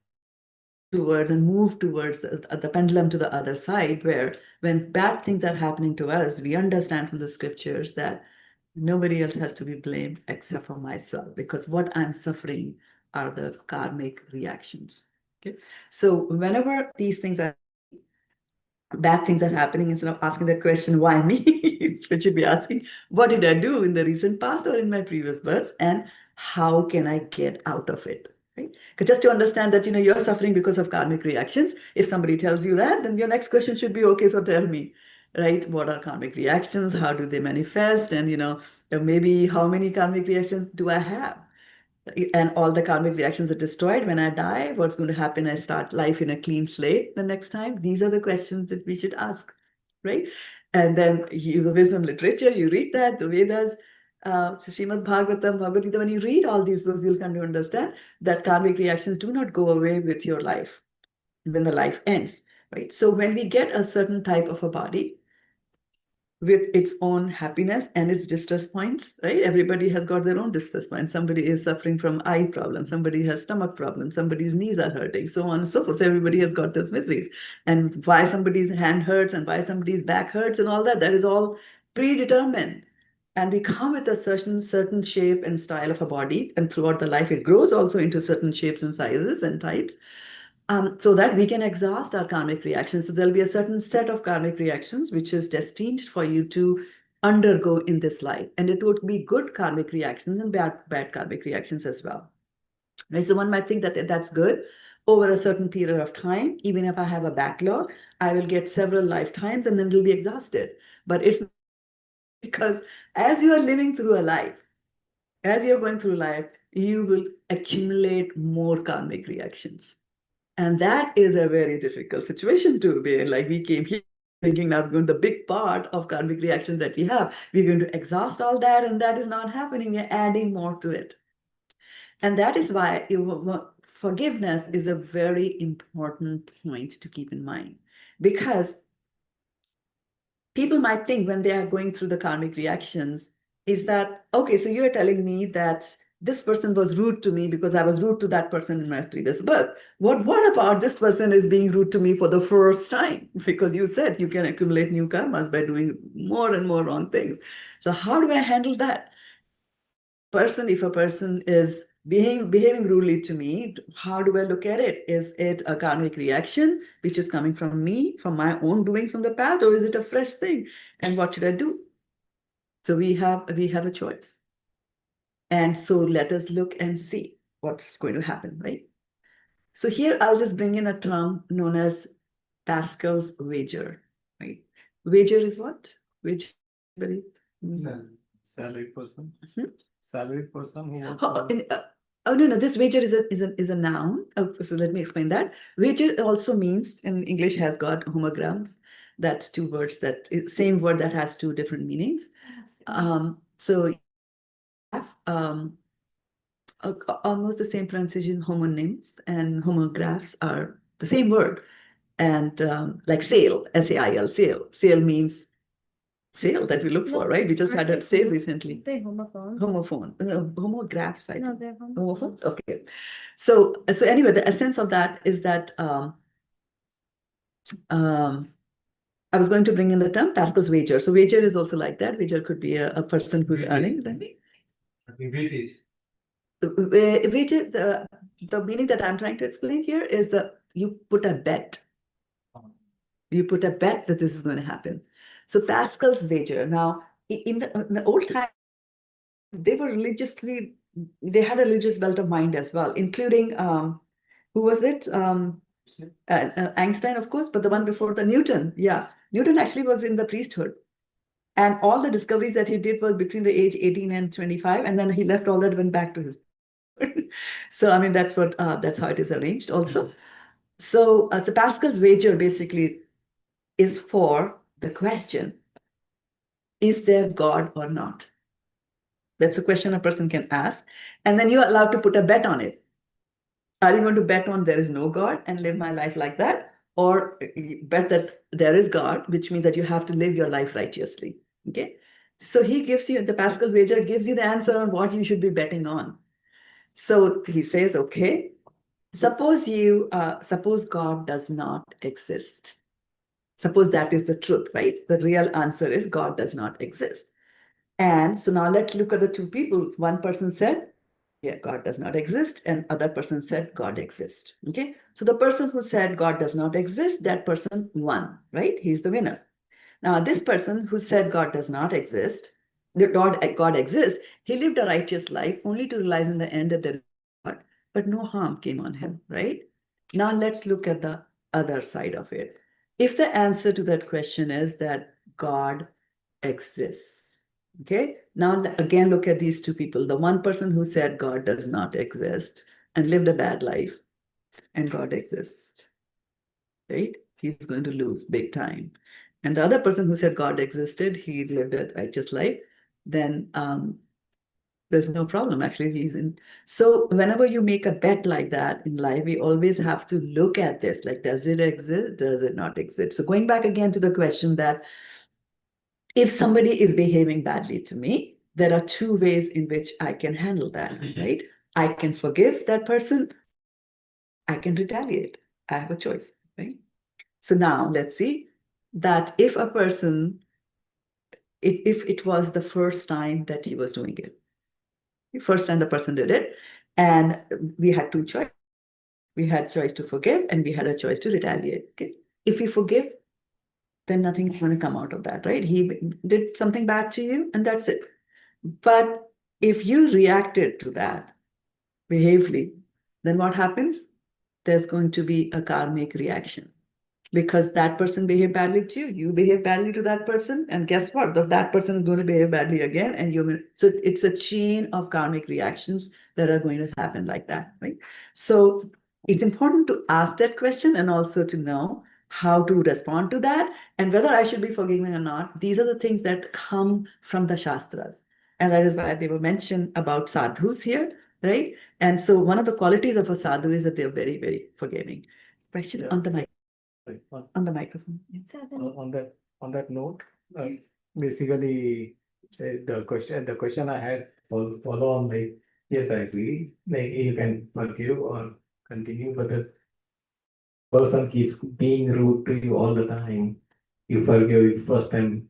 towards and move towards the pendulum to the other side, where when bad things are happening to us, we understand from the scriptures that nobody else has to be blamed except for myself, because what I'm suffering are the karmic reactions. Okay, so whenever these things are bad things are happening, instead of asking that question, why me? You should be asking, what did I do in the recent past or in my previous births? And how can I get out of it? Right? Because just to understand that, you're suffering because of karmic reactions. If somebody tells you that, then your next question should be, okay, so tell me, right? What are karmic reactions? How do they manifest? And, maybe how many karmic reactions do I have? And all the karmic reactions are destroyed when I die. What's going to happen? I start life in a clean slate the next time. These are the questions that we should ask, right? And then the wisdom literature, you read that, the Vedas, Srimad Bhagavatam, Bhagavad Gita, when you read all these books, you'll come to understand that karmic reactions do not go away with your life when the life ends, right? So when we get a certain type of a body, with its own happiness and its distress points, right? Everybody has got their own distress points. Somebody is suffering from eye problems, somebody has stomach problems, somebody's knees are hurting, so on and so forth. Everybody has got those miseries. And why somebody's hand hurts and why somebody's back hurts and all that, that is all predetermined. And we come with a certain shape and style of a body, and throughout the life, it grows also into certain shapes and sizes and types. so that we can exhaust our karmic reactions. So there'll be a certain set of karmic reactions which is destined for you to undergo in this life. And it would be good karmic reactions and bad karmic reactions as well. Right? So one might think that that's good. Over a certain period of time, even if I have a backlog, I will get several lifetimes and then will be exhausted. But it's because as you are living through a life, as you're going through life, you will accumulate more karmic reactions. And that is a very difficult situation to be in. Like we came here thinking now the big part of karmic reactions that we have, we're going to exhaust all that, and that is not happening. We're adding more to it. And that is why forgiveness is a very important point to keep in mind. Because people might think when they are going through the karmic reactions, is that, okay, so you're telling me that this person was rude to me because I was rude to that person in my previous birth. What about this person is being rude to me for the first time? Because you said you can accumulate new karmas by doing more and more wrong things. So how do I handle that? If a person is behaving rudely to me, how do I look at it? Is it a karmic reaction which is coming from me, from my own doing from the past, or is it a fresh thing? And what should I do? So we have a choice. And so let us look and see what's going to happen, right? So here I'll just bring in a term known as Pascal's wager, right? Wager is what? Wager, Salaried person. Hmm? Salaried person who works Oh, no, this wager is a noun. Oh, so let me explain that. Wager also means, in English, has got homograms. That's two words same word that has two different meanings. So almost the same pronunciation, homonyms and homographs are the same word. And like sale, S-A-I-L, sale. Sale means sale that we look for, right? We just had a sale recently. They homophone. Homophone. No, homographs, I think. No, they're homophones. Homophones? Okay. So anyway, the essence of that is that I was going to bring in the term Pascal's wager. So wager is also like that. Wager could be a person who's earning, right? Weightage. Wager, the meaning that I'm trying to explain here is that you put a bet. You put a bet that this is going to happen. So Pascal's wager. Now, in the old time, they had a religious belt of mind as well, including who was it? Einstein, of course, but the one before the Newton. Yeah, Newton actually was in the priesthood. And all the discoveries that he did was between the age 18 and 25, and then he left all that, went back to his. So, I mean, that's how it is arranged also. So Pascal's wager basically is for the question, is there God or not? That's a question a person can ask. And then you're allowed to put a bet on it. Are you going to bet on there is no God and live my life like that? Or bet that there is God, which means that you have to live your life righteously. Okay. So he gives you, the Pascal's wager gives you the answer on what you should be betting on. So he says, okay, suppose God does not exist. Suppose that is the truth, right? The real answer is God does not exist. And so now let's look at the two people. One person said, yeah, God does not exist. And other person said, God exists. Okay. So the person who said God does not exist, that person won, right? He's the winner. Now, this person who said God does not exist, God exists, he lived a righteous life only to realize in the end that there is God, but no harm came on him, right? Now let's look at the other side of it. If the answer to that question is that God exists, okay, now again look at these two people. The one person who said God does not exist and lived a bad life, and God exists, right? He's going to lose big time. And the other person who said God existed, he lived a righteous life, then there's no problem. Actually, he's in. So whenever you make a bet like that in life, we always have to look at this, like, does it exist? Does it not exist? So going back again to the question that if somebody is behaving badly to me, there are two ways in which I can handle that, right? I can forgive that person. I can retaliate. I have a choice, right? So now let's see that if a person, if it was the first time that he was doing it, the first time the person did it, and we had two choices. We had choice to forgive and we had a choice to retaliate. Okay? If we forgive, then nothing's going to come out of that, right? He did something bad to you and that's it. But if you reacted to that behaviorally, then what happens? There's going to be a karmic reaction. Because that person behaved badly to you, you behave badly to that person, and guess what? That person is going to behave badly again, and so it's a chain of karmic reactions that are going to happen like that, right? So it's important to ask that question and also to know how to respond to that and whether I should be forgiving or not. These are the things that come from the Shastras. And that is why they were mentioned about sadhus here, right? And so one of the qualities of a sadhu is that they're very, very forgiving. Question on the mic. On the microphone. On that note, basically the question I had follow on, like, yes, I agree, like you can forgive or continue, but the person keeps being rude to you all the time. You forgive first time,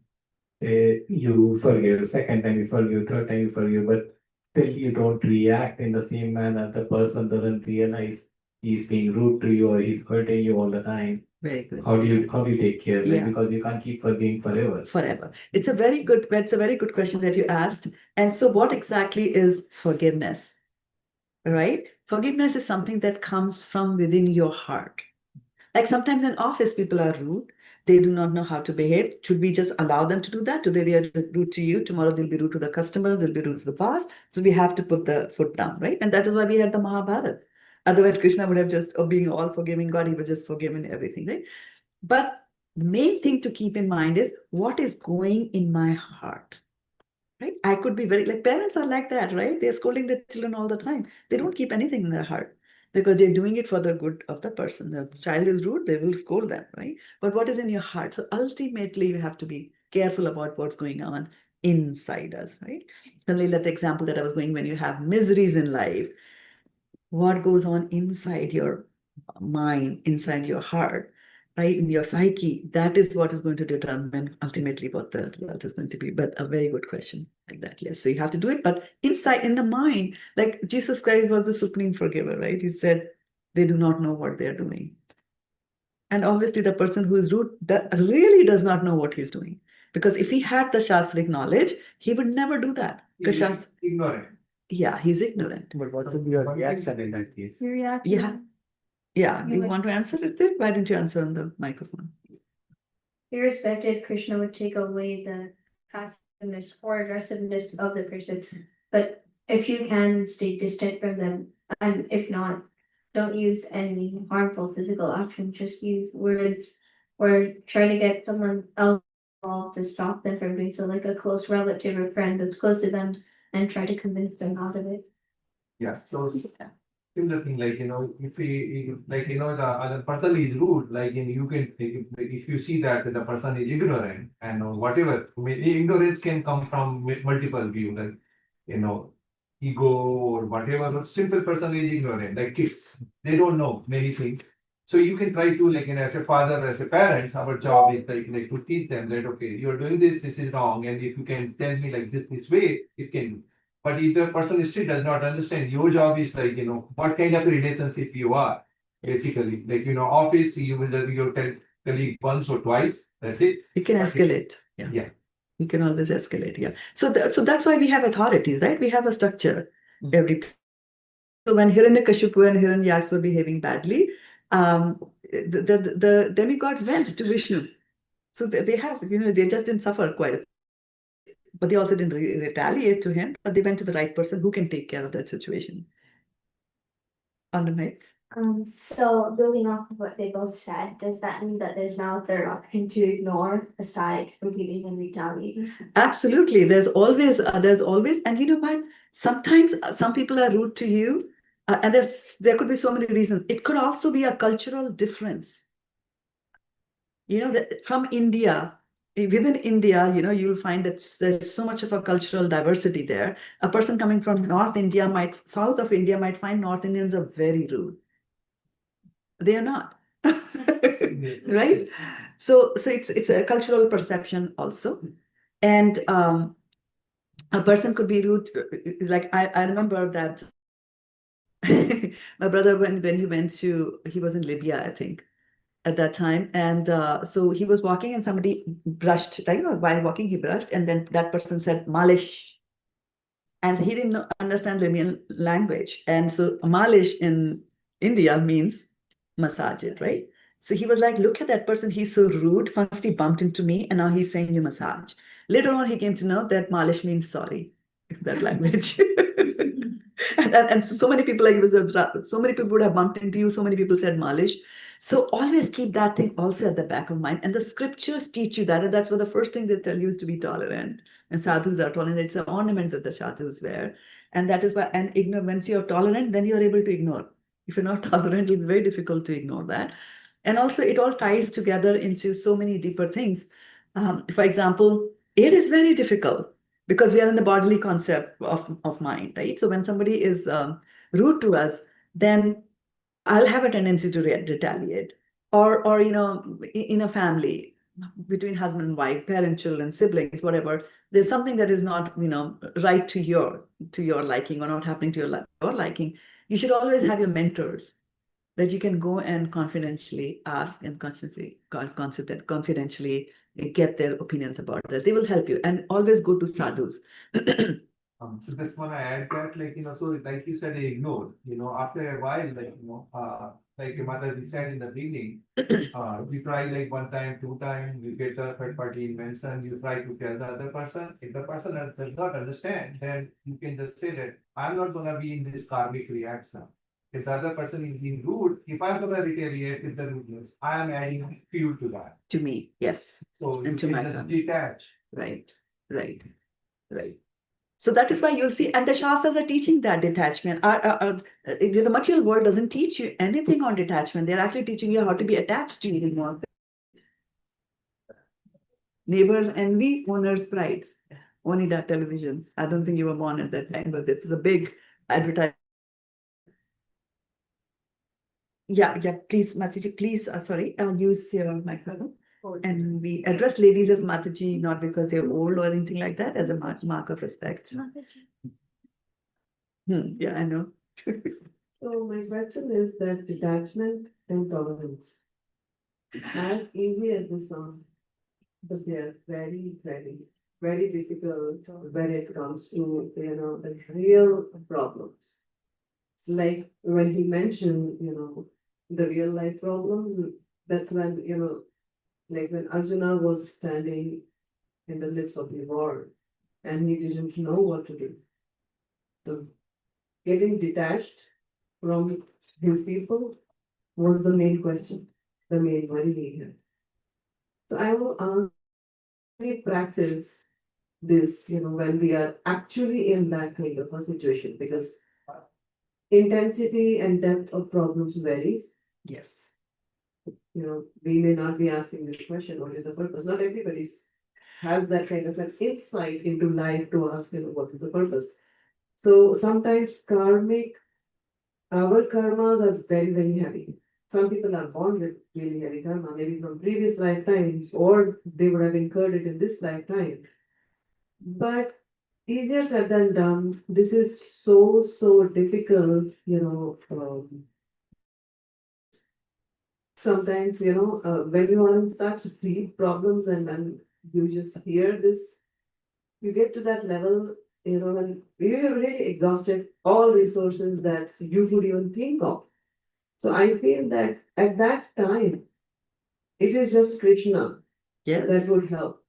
you forgive, second time you forgive, third time you forgive, but till you don't react in the same manner, the person doesn't realize he's being rude to you or he's hurting you all the time. Very good. How do you take care? Like, Yeah. because you can't keep forgiving forever. Forever. It's a very good question that you asked. And so what exactly is forgiveness? Right? Forgiveness is something that comes from within your heart. Like sometimes in office, people are rude. They do not know how to behave. Should we just allow them to do that? Today they are rude to you. Tomorrow they'll be rude to the customer. They'll be rude to the boss. So we have to put the foot down, right? And that is why we had the Mahabharata. Otherwise, Krishna would have just, being all forgiving God, he would just forgiven everything, right? But the main thing to keep in mind is what is going in my heart, right? I could be like parents are like that, right? They're scolding their children all the time. They don't keep anything in their heart because they're doing it for the good of the person. The child is rude, they will scold them, right? But what is in your heart? So ultimately, you have to be careful about what's going on inside us, right? Similarly, like the example that I was going, when you have miseries in life, what goes on inside your mind, inside your heart, right, in your psyche, that is what is going to determine ultimately what the result is going to be. But a very good question like that, yes. So you have to do it, but inside, in the mind, like Jesus Christ was the supreme forgiver, right? He said, they do not know what they're doing. And obviously the person who is rude really does not know what he's doing. Because if he had the Shastric knowledge, he would never do that. He's ignorant. Yeah, he's ignorant. But what would be your reaction in that case? Yeah. Yeah. Do you want to answer it, Vic? Why don't you answer on the microphone? Irrespective, Krishna would take away the passiveness or aggressiveness of the person. But if you can stay distant from them, and if not, don't use any harmful physical action, just use words or try to get someone else involved to stop them from doing so, like a close relative or friend that's close to them, and try to convince them out of it. Yeah, so similar thing, like, if the other person is rude, like, you can, if you see that the person is ignorant and whatever, I mean, ignorance can come from multiple view, like, ego or whatever. Simple person is ignorant, like kids, they don't know many things. So you can try to, like, as a father, as a parent, our job is like to teach them that, okay, you're doing this is wrong, and if you can tell me like this way, it can. But if the person still does not understand, your job is like, what kind of relationship you are, basically. Like, office, you will your colleague once or twice, that's it. You can escalate. Yeah. Yeah. You can always escalate. Yeah. So that's why we have authorities, right? We have a structure. So when Hiranyakashipu and Hiranyaks were behaving badly, the demigods went to Vishnu. So they have, they just didn't suffer quite. But they also didn't retaliate to him, but they went to the right person who can take care of that situation. On the mic. So building off of what they both said, does that mean that there's now a third option to ignore aside from giving and retaliating? Absolutely. There's always, and you know what? Sometimes some people are rude to you, and there could be so many reasons. It could also be a cultural difference. From India, within India, you'll find that there's so much of a cultural diversity there. A person coming from south of India might find North Indians are very rude. They are not. Right? So it's a cultural perception also. And a person could be rude. Like I remember that my brother, when he went to, he was in Libya, I think, at that time. And so he was walking and somebody brushed, right? While walking, he brushed. And then that person said, Malish. And he didn't understand Libyan language. And so Malish in India means massage it, right? So he was like, look at that person. He's so rude. First he bumped into me and now he's saying you massage. Later on, he came to know that Malish means sorry in that language. And so many people, like, so many people would have bumped into you. So many people said Malish. So always keep that thing also at the back of mind. And the scriptures teach you that. And that's what the first thing they tell you is to be tolerant. And sadhus are tolerant. It's an ornament that the sadhus wear. And that is why, and once you're tolerant, then you're able to ignore. If you're not tolerant, it'll be very difficult to ignore that. And also it all ties together into so many deeper things. For example, it is very difficult because we are in the bodily concept of mind, right? So when somebody is rude to us, then I'll have a tendency to retaliate. Or in a family, between husband and wife, parent, children, siblings, whatever, there's something that is not, right to your liking or not happening to your liking. You should always have your mentors that you can go and confidentially ask and confidentially get their opinions about that. They will help you, and always go to sadhus. So just want to add that, so like you said, they ignored, after a while, like your mother said in the beginning, you try like one time, two time, you get a third party invention, you try to tell the other person. If the person does not understand, then you can just say that I'm not going to be in this karmic reaction. If the other person is being rude, if I'm going to retaliate with the rudeness, I am adding fuel to that. To me, yes. So you And to can my just family. detach. Right. So that is why you'll see, and the Shastras are teaching that detachment. The material world doesn't teach you anything on detachment. They're actually teaching you how to be attached to even more. Neighbors envy, owners pride. Onida television. I don't think you were born at that time, but it was a big advertisement. Yeah, please, Mataji, please, sorry, use your microphone. And we address ladies as Mataji, not because they're old or anything like that, as a mark of respect. Yeah, I know. So my question is that detachment and tolerance, as easy as they sound, but they are very, very, very difficult when it comes to, the real problems. Like when he mentioned, the real life problems, that's when, like when Arjuna was standing in the midst of the war and he didn't know what to do. So getting detached from his people was the main question, the main worry here. So I will ask, we practice this, when we are actually in that kind of a situation, because intensity and depth of problems varies. Yes. We may not be asking this question, what is the purpose? Not everybody has that kind of an insight into life to ask, what is the purpose? So sometimes our karmas are very, very heavy. Some people are born with really heavy karma, maybe from previous lifetimes, or they would have incurred it in this lifetime. But easier said than done. This is so difficult, sometimes, when you are in such deep problems and when you just hear this, you get to that level, when you're really exhausted, all resources that you could even think of. So I feel that at that time, it is just Krishna that would help.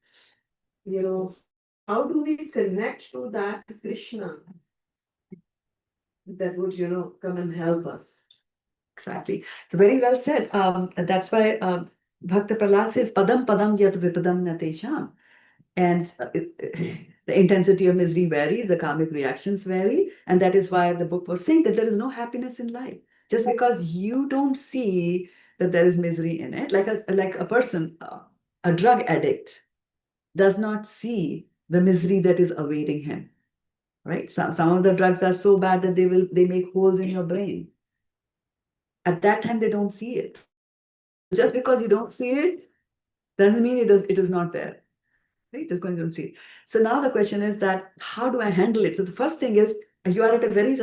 How do we connect to that Krishna that would, come and help us? Exactly. So very well said. That's why Bhakta Prahlad says, Padam Padam Yat Vipadam Natesham. And the intensity of misery varies, the karmic reactions vary. And that is why the book was saying that there is no happiness in life. Just because you don't see that there is misery in it, like a person, a drug addict, does not see the misery that is awaiting him. Right? Some of the drugs are so bad that they make holes in your brain. At that time, they don't see it. Just because you don't see it, doesn't mean it is not there. Right? Just going to see. So now the question is that how do I handle it? So the first thing is you are at a very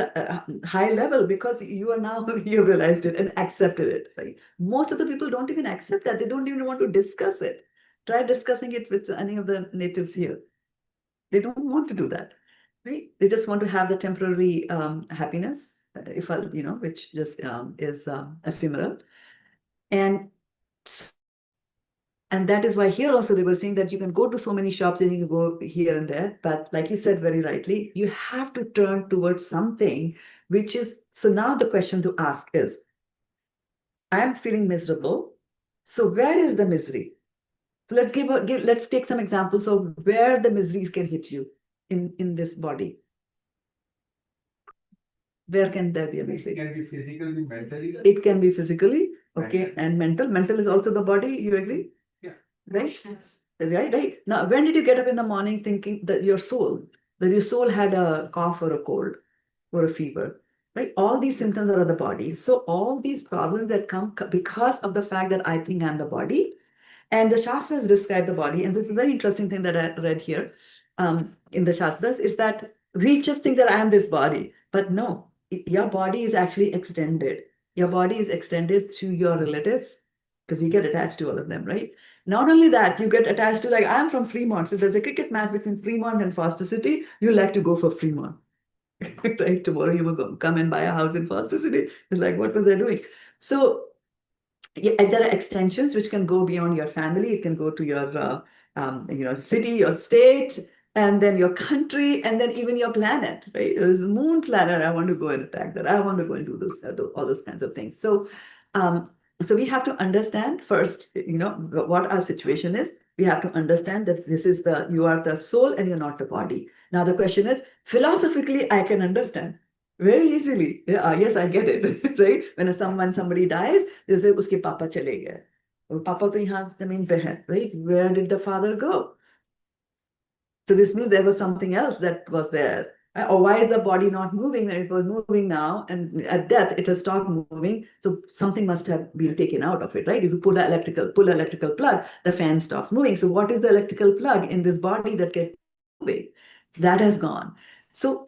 high level because you are now, you realized it and accepted it, right? Most of the people don't even accept that. They don't even want to discuss it. Try discussing it with any of the natives here. They don't want to do that, right? They just want to have the temporary happiness, if I, which just is ephemeral. And that is why here also they were saying that you can go to so many shops and you can go here and there. But like you said very rightly, you have to turn towards something which is, so now the question to ask is, I am feeling miserable. So where is the misery? So let's take some examples of where the miseries can hit you in this body. Where can there be a misery? It can be physically, mentally. It can be physically, okay, and mental. Mental is also the body, you agree? Yeah. Right? Right. Now, when did you get up in the morning thinking that your soul had a cough or a cold or a fever? Right? All these symptoms are of the body. So all these problems that come because of the fact that I think I'm the body, and the Shastras describe the body, and this is a very interesting thing that I read here in the Shastras, is that we just think that I am this body, but no, your body is actually extended. Your body is extended to your relatives, because we get attached to all of them, right? Not only that, you get attached to, like, I'm from Fremont. So there's a cricket match between Fremont and Foster City, you like to go for Fremont. Right? Tomorrow you will come and buy a house in Foster City. It's like, what was I doing? So yeah, there are extensions which can go beyond your family. It can go to your city, your state, and then your country, and then even your planet, right? There's a moon planet. I want to go and attack that. I want to go and do those, all those kinds of things. So, so we have to understand first, what our situation is. We have to understand that you are the soul and you're not the body. Now the question is, philosophically, I can understand very easily. Yeah, yes, I get it, right? When somebody dies, they say, uske papa chale gaye. Well, papa to yahan zameen pe hai, right? Where did the father go? So this means there was something else that was there. Or why is the body not moving when it was moving now? And at death, it has stopped moving. So something must have been taken out of it, right? If you pull electrical plug, the fan stops moving. So what is the electrical plug in this body that gets moving? That has gone. So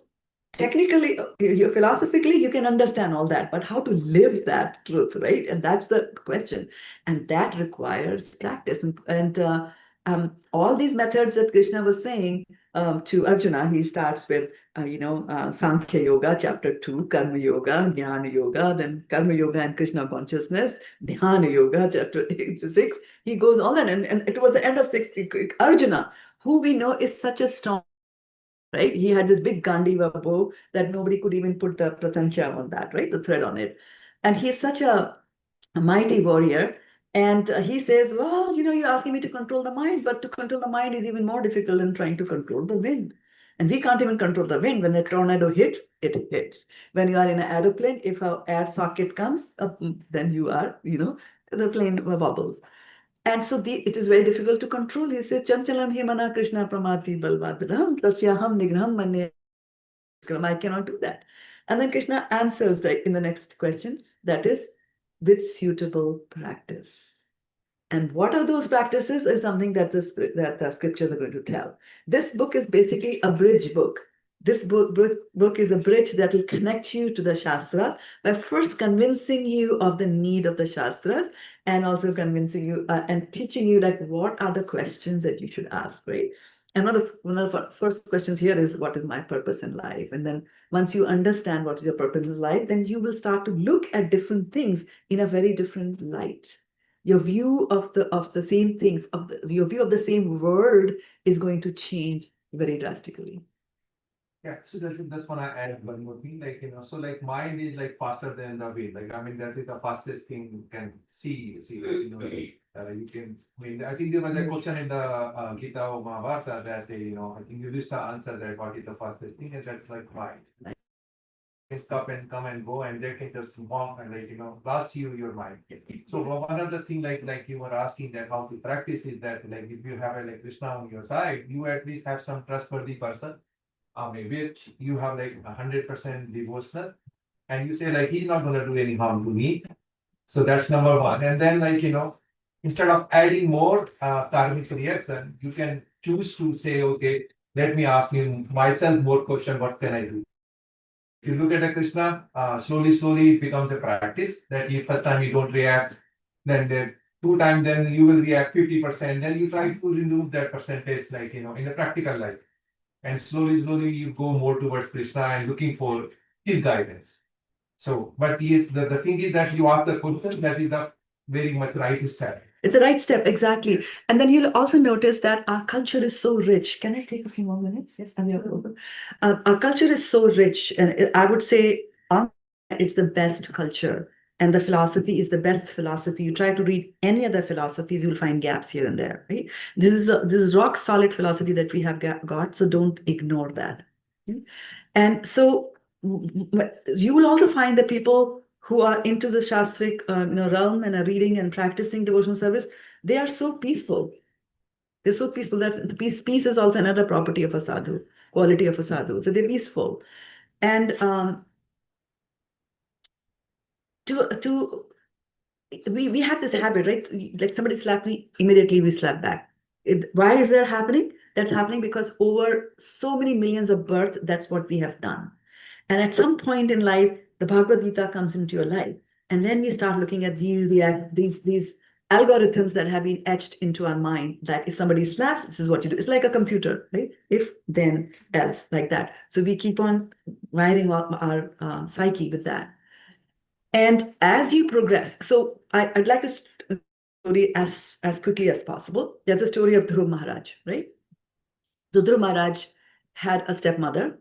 technically, philosophically, you can understand all that, but how to live that truth, right? And that's the question. And that requires practice. And all these methods that Krishna was saying to Arjuna, he starts with, Sankhya Yoga, chapter 2, Karma Yoga, Jnana Yoga, then Karma Yoga and Krishna consciousness, Dhyana Yoga, chapter 6. He goes all that. And towards the end of 6, Arjuna, who we know is such a strong, right? He had this big Gandiva bow that nobody could even put the pratancha on that, right? The thread on it. And he's such a mighty warrior. And he says, well, you're asking me to control the mind, but to control the mind is even more difficult than trying to control the wind. And we can't even control the wind. When the tornado hits, it hits. When you are in an aeroplane, if an air socket comes up, then you are, the plane wobbles. And so it is very difficult to control. He says, Chanchalam himana Krishna pramati balvadram tasyaham nigraham manye. I cannot do that. And then Krishna answers in the next question, that is, with suitable practice. And what are those practices is something that the scriptures are going to tell. This book is basically a bridge book. This book is a bridge that will connect you to the Shastras by first convincing you of the need of the Shastras, and also convincing you and teaching you what are the questions that you should ask, right? And one of the first questions here is, what is my purpose in life? And then once you understand what is your purpose in life, then you will start to look at different things in a very different light. Your view of the same things, your view of the same world is going to change very drastically. Yeah, so that's when I add one more thing, so mind is faster than the wind. That is the fastest thing you can see. You can. I think there was a question in the Gita or Mahabharata that I think you used to answer that what is the fastest thing, and that's mind. Can stop and come and go, and they can just walk and blast your mind. So one other thing, like you were asking that how to practice is that if you have a Krishna on your side, you at least have some trustworthy person. Which you have 100% devotional, and you say he's not going to do any harm to me. So that's number one. And then instead of adding more karmic reaction, you can choose to say, okay, let me ask you myself more question. What can I do? If you look at a Krishna, slowly it becomes a practice that you first time you don't react, then the two times then you will react 50%, then you try to remove that percentage, like in the practical life. And slowly you go more towards Krishna and looking for his guidance. So, but the thing is that you ask the question, that is the very much right step. It's the right step, exactly. And then you'll also notice that our culture is so rich. Can I take a few more minutes? Yes, I'm over. Our culture is so rich, and I would say it's the best culture, and the philosophy is the best philosophy. You try to read any other philosophies, you'll find gaps here and there, right? This is rock solid philosophy that we have got, so don't ignore that. And so you will also find that people who are into the Shastric realm and are reading and practicing devotional service, they are so peaceful. They're so peaceful. That's the peace is also another property of a sadhu, quality of a sadhu. So they're peaceful. And we have this habit, right? Like somebody slapped me, immediately we slap back. Why is that happening? That's happening because over so many millions of births, that's what we have done. And at some point in life, the Bhagavad Gita comes into your life. And then we start looking at these algorithms that have been etched into our mind, that if somebody slaps, this is what you do. It's like a computer, right? If, then, else, like that. So we keep on wiring our psyche with that. And as you progress, so I'd like to story as quickly as possible. There's a story of Dhruv Maharaj, right? So Dhruv Maharaj had a stepmother,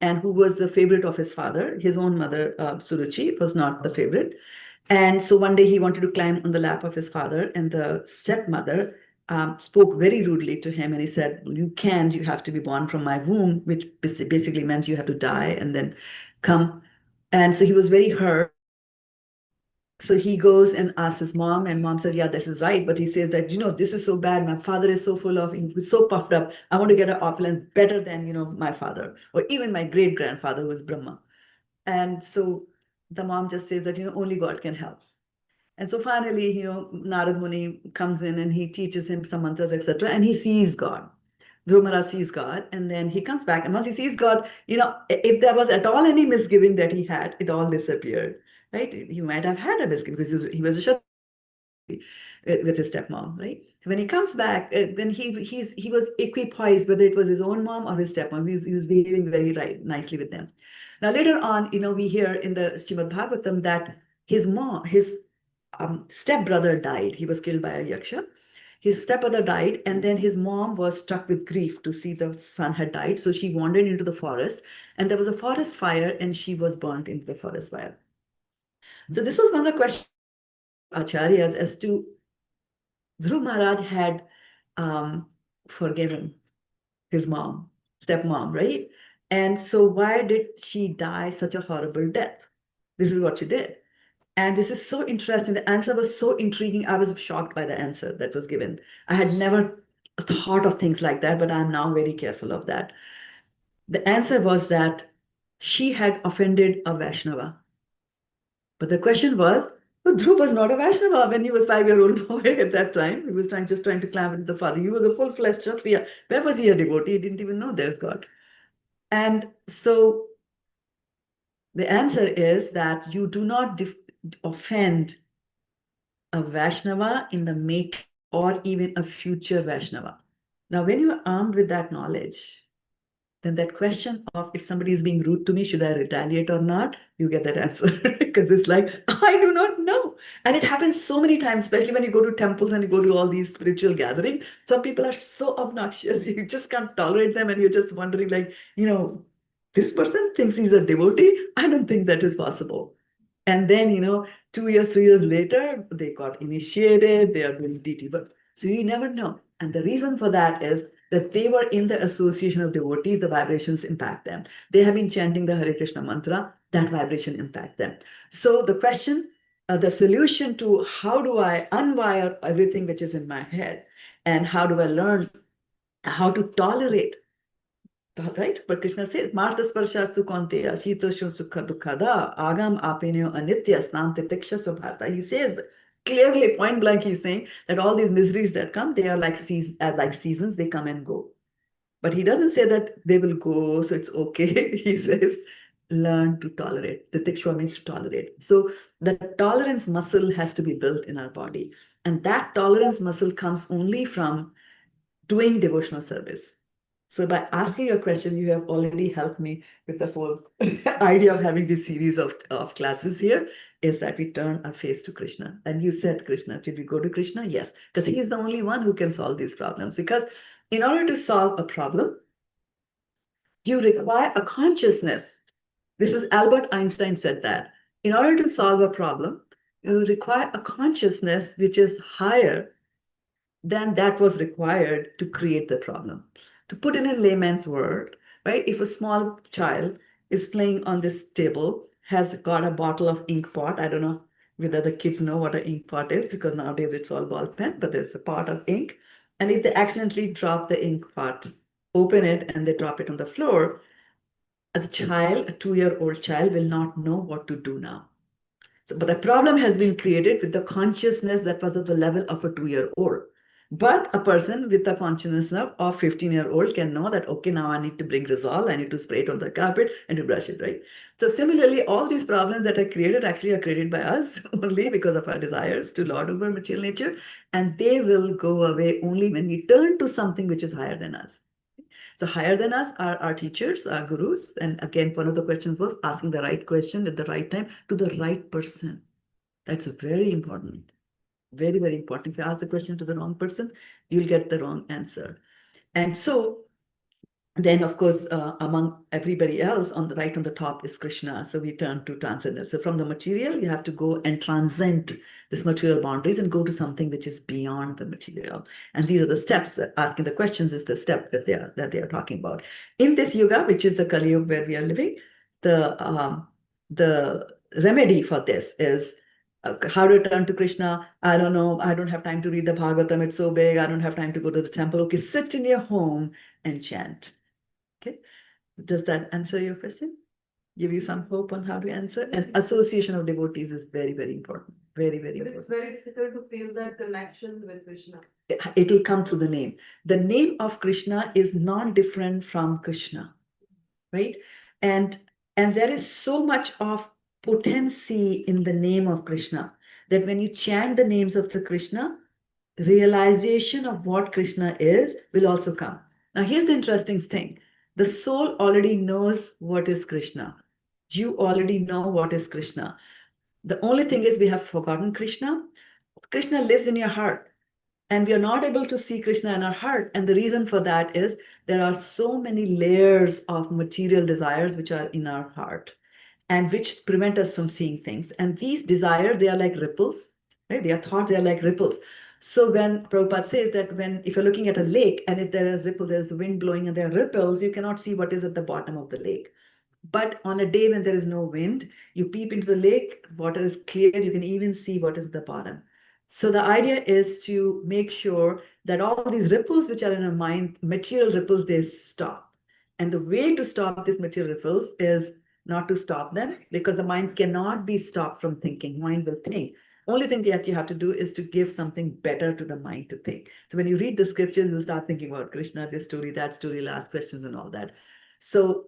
and who was the favorite of his father. His own mother, Suruchi, was not the favorite. And so one day he wanted to climb on the lap of his father, and the stepmother spoke very rudely to him, and he said, you have to be born from my womb, which basically meant you have to die and then come. And so he was very hurt. So he goes and asks his mom, and mom says, yeah, this is right. But he says that, this is so bad. My father is so full of, he's so puffed up. I want to get an opulence better than, my father, or even my great grandfather, who was Brahma. And so the mom just says that, only God can help. And so finally, Narad Muni comes in and he teaches him some mantras, etc. And he sees God. Dhruv Maharaj sees God, and then he comes back. And once he sees God, if there was at all any misgiving that he had, it all disappeared. Right? He might have had a misgiving because he was a Kshatriya with his stepmom, right? When he comes back, then he was equipoised, whether it was his own mom or his stepmom. He was behaving very nicely with them. Now later on, we hear in the Srimad Bhagavatam that his stepbrother died. He was killed by a yaksha. His stepbrother died, and then his mom was struck with grief to see the son had died. So she wandered into the forest, and there was a forest fire, and she was burnt into the forest fire. So this was one of the questions acharyas as to Dhruv Maharaj had forgiven his mom, stepmom, right? And so why did she die such a horrible death? This is what she did. And this is so interesting. The answer was so intriguing. I was shocked by the answer that was given. I had never thought of things like that, but I'm now very careful of that. The answer was that she had offended a Vaishnava. But the question was, well, Dhruv was not a Vaishnava when he was 5-year-old boy at that time. He was just trying to climb into the father. He was a full-fledged Kshatriya. Where was he a devotee? He didn't even know there's God. And so the answer is that you do not offend a Vaishnava in the make or even a future Vaishnava. Now, when you're armed with that knowledge, then that question of if somebody is being rude to me, should I retaliate or not? You get that answer because it's like, I do not know. And it happens so many times, especially when you go to temples and you go to all these spiritual gatherings. Some people are so obnoxious, you just can't tolerate them. And you're just wondering like, this person thinks he's a devotee. I don't think that is possible. And then, 2 years, 3 years later, they got initiated, they are doing DT work. So you never know. And the reason for that is that they were in the association of devotees, the vibrations impact them. They have been chanting the Hare Krishna mantra, that vibration impact them. So the question, the solution to how do I unwire everything which is in my head, and how do I learn how to tolerate, right? But Krishna says, Martha Sparshastu Konteya, Shitosho Sukha Dukkada, Agam Apinyo Anitya Snante Tiksha Subhata. He says clearly, point blank, he's saying that all these miseries that come, they are like seasons, they come and go. But he doesn't say that they will go, so it's okay. He says learn to tolerate. Titikshva means to tolerate. So the tolerance muscle has to be built in our body. And that tolerance muscle comes only from doing devotional service. So by asking a question, you have already helped me with the whole idea of having this series of classes here, is that we turn our face to Krishna. And you said, Krishna, should we go to Krishna? Yes, because he is the only one who can solve these problems. Because in order to solve a problem, you require a consciousness. This is Albert Einstein said that. In order to solve a problem, you require a consciousness which is higher than that was required to create the problem. To put it in layman's word, right? If a small child is playing on this table, has got a bottle of ink pot, I don't know whether the kids know what an ink pot is, because nowadays it's all ball pen, but there's a pot of ink. And if they accidentally drop the ink pot, open it, and they drop it on the floor, the child, a 2-year-old child, will not know what to do now. So, but the problem has been created with the consciousness that was at the level of a 2-year-old. But a person with the consciousness of 15-year-old can know that, okay, now I need to bring resolve, I need to spray it on the carpet and to brush it, right? So similarly, all these problems that are created actually are created by us only because of our desires to lord over material nature. And they will go away only when we turn to something which is higher than us. So higher than us are our teachers, our gurus. And again, one of the questions was asking the right question at the right time to the right person. That's very important. Very, very important. If you ask the question to the wrong person, you'll get the wrong answer. And so then, of course, among everybody else, on the right on the top is Krishna. So we turn to transcendence. So from the material, you have to go and transcend this material boundaries and go to something which is beyond the material. And these are the steps. That asking the questions is the step that they are talking about. In this yuga, which is the Kali Yuga where we are living, the remedy for this is how to turn to Krishna. I don't know. I don't have time to read the Bhagavatam. It's so big. I don't have time to go to the temple. Okay, sit in your home and chant. Okay, does that answer your question? Give you some hope on how to answer? And association of devotees is very, very important. Very, very But important. it's very difficult to feel that connection with Krishna. It'll come through the name. The name of Krishna is not different from Krishna, right? And there is so much of potency in the name of Krishna that when you chant the names of the Krishna, realization of what Krishna is will also come. Now, here's the interesting thing. The soul already knows what is Krishna. You already know what is Krishna. The only thing is we have forgotten Krishna. Krishna lives in your heart. And we are not able to see Krishna in our heart. And the reason for that is there are so many layers of material desires which are in our heart and which prevent us from seeing things. And these desires, they are like ripples, right? They are thoughts, they are like ripples. So when Prabhupada says that if you're looking at a lake and if there is ripple, there's wind blowing and there are ripples, you cannot see what is at the bottom of the lake. But on a day when there is no wind, you peep into the lake, water is clear, you can even see what is at the bottom. So the idea is to make sure that all these ripples which are in our mind, material ripples, they stop. And the way to stop these material ripples is not to stop them, because the mind cannot be stopped from thinking. Mind will think. Only thing that you have to do is to give something better to the mind to think. So when you read the scriptures, you start thinking about Krishna, this story, that story, ask questions and all that. So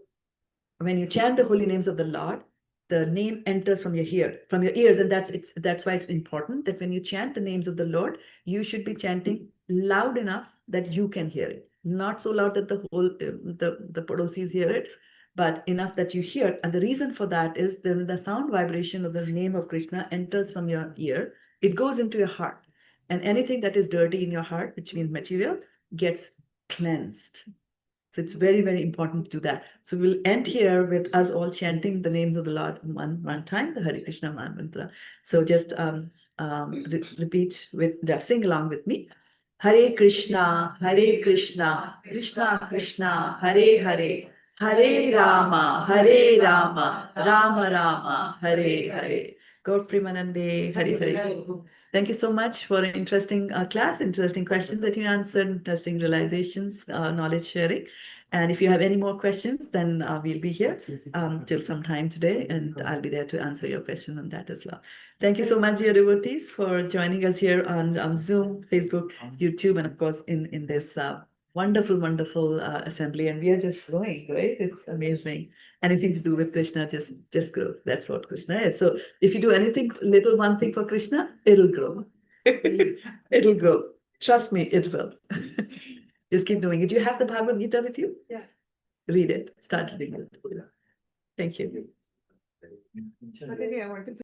when you chant the holy names of the Lord, the name enters from your ears, and that's why it's important that when you chant the names of the Lord, you should be chanting loud enough that you can hear it. Not so loud that the whole the padosis hear it, but enough that you hear it. And the reason for that is the sound vibration of the name of Krishna enters from your ear, it goes into your heart, and anything that is dirty in your heart, which means material, gets cleansed. So it's very, very important to do that. So we'll end here with us all chanting the names of the Lord one time, the Hare Krishna mantra. So just repeat sing along with me. Hare Krishna, Krishna Krishna, Hare Hare, Hare Rama, Rama Rama, Hare Hare. God Premanande, Hare Hare. Thank you so much for an interesting class, interesting questions that you answered, interesting realizations, knowledge sharing. And if you have any more questions, then we'll be here till some time today, and I'll be there to answer your questions on that as well. Thank you so much, dear devotees, for joining us here on Zoom, Facebook, YouTube, and of course in this wonderful, wonderful assembly, and we are just growing, right? It's amazing. Anything to do with Krishna, just grow. That's what Krishna is. So if you do anything, little one thing for Krishna, it'll grow. It'll grow. Trust me, it will. Just keep doing it. Do you have the Bhagavad Gita with you? Yeah. Read it. Start reading it. Thank you. Mataji, I want to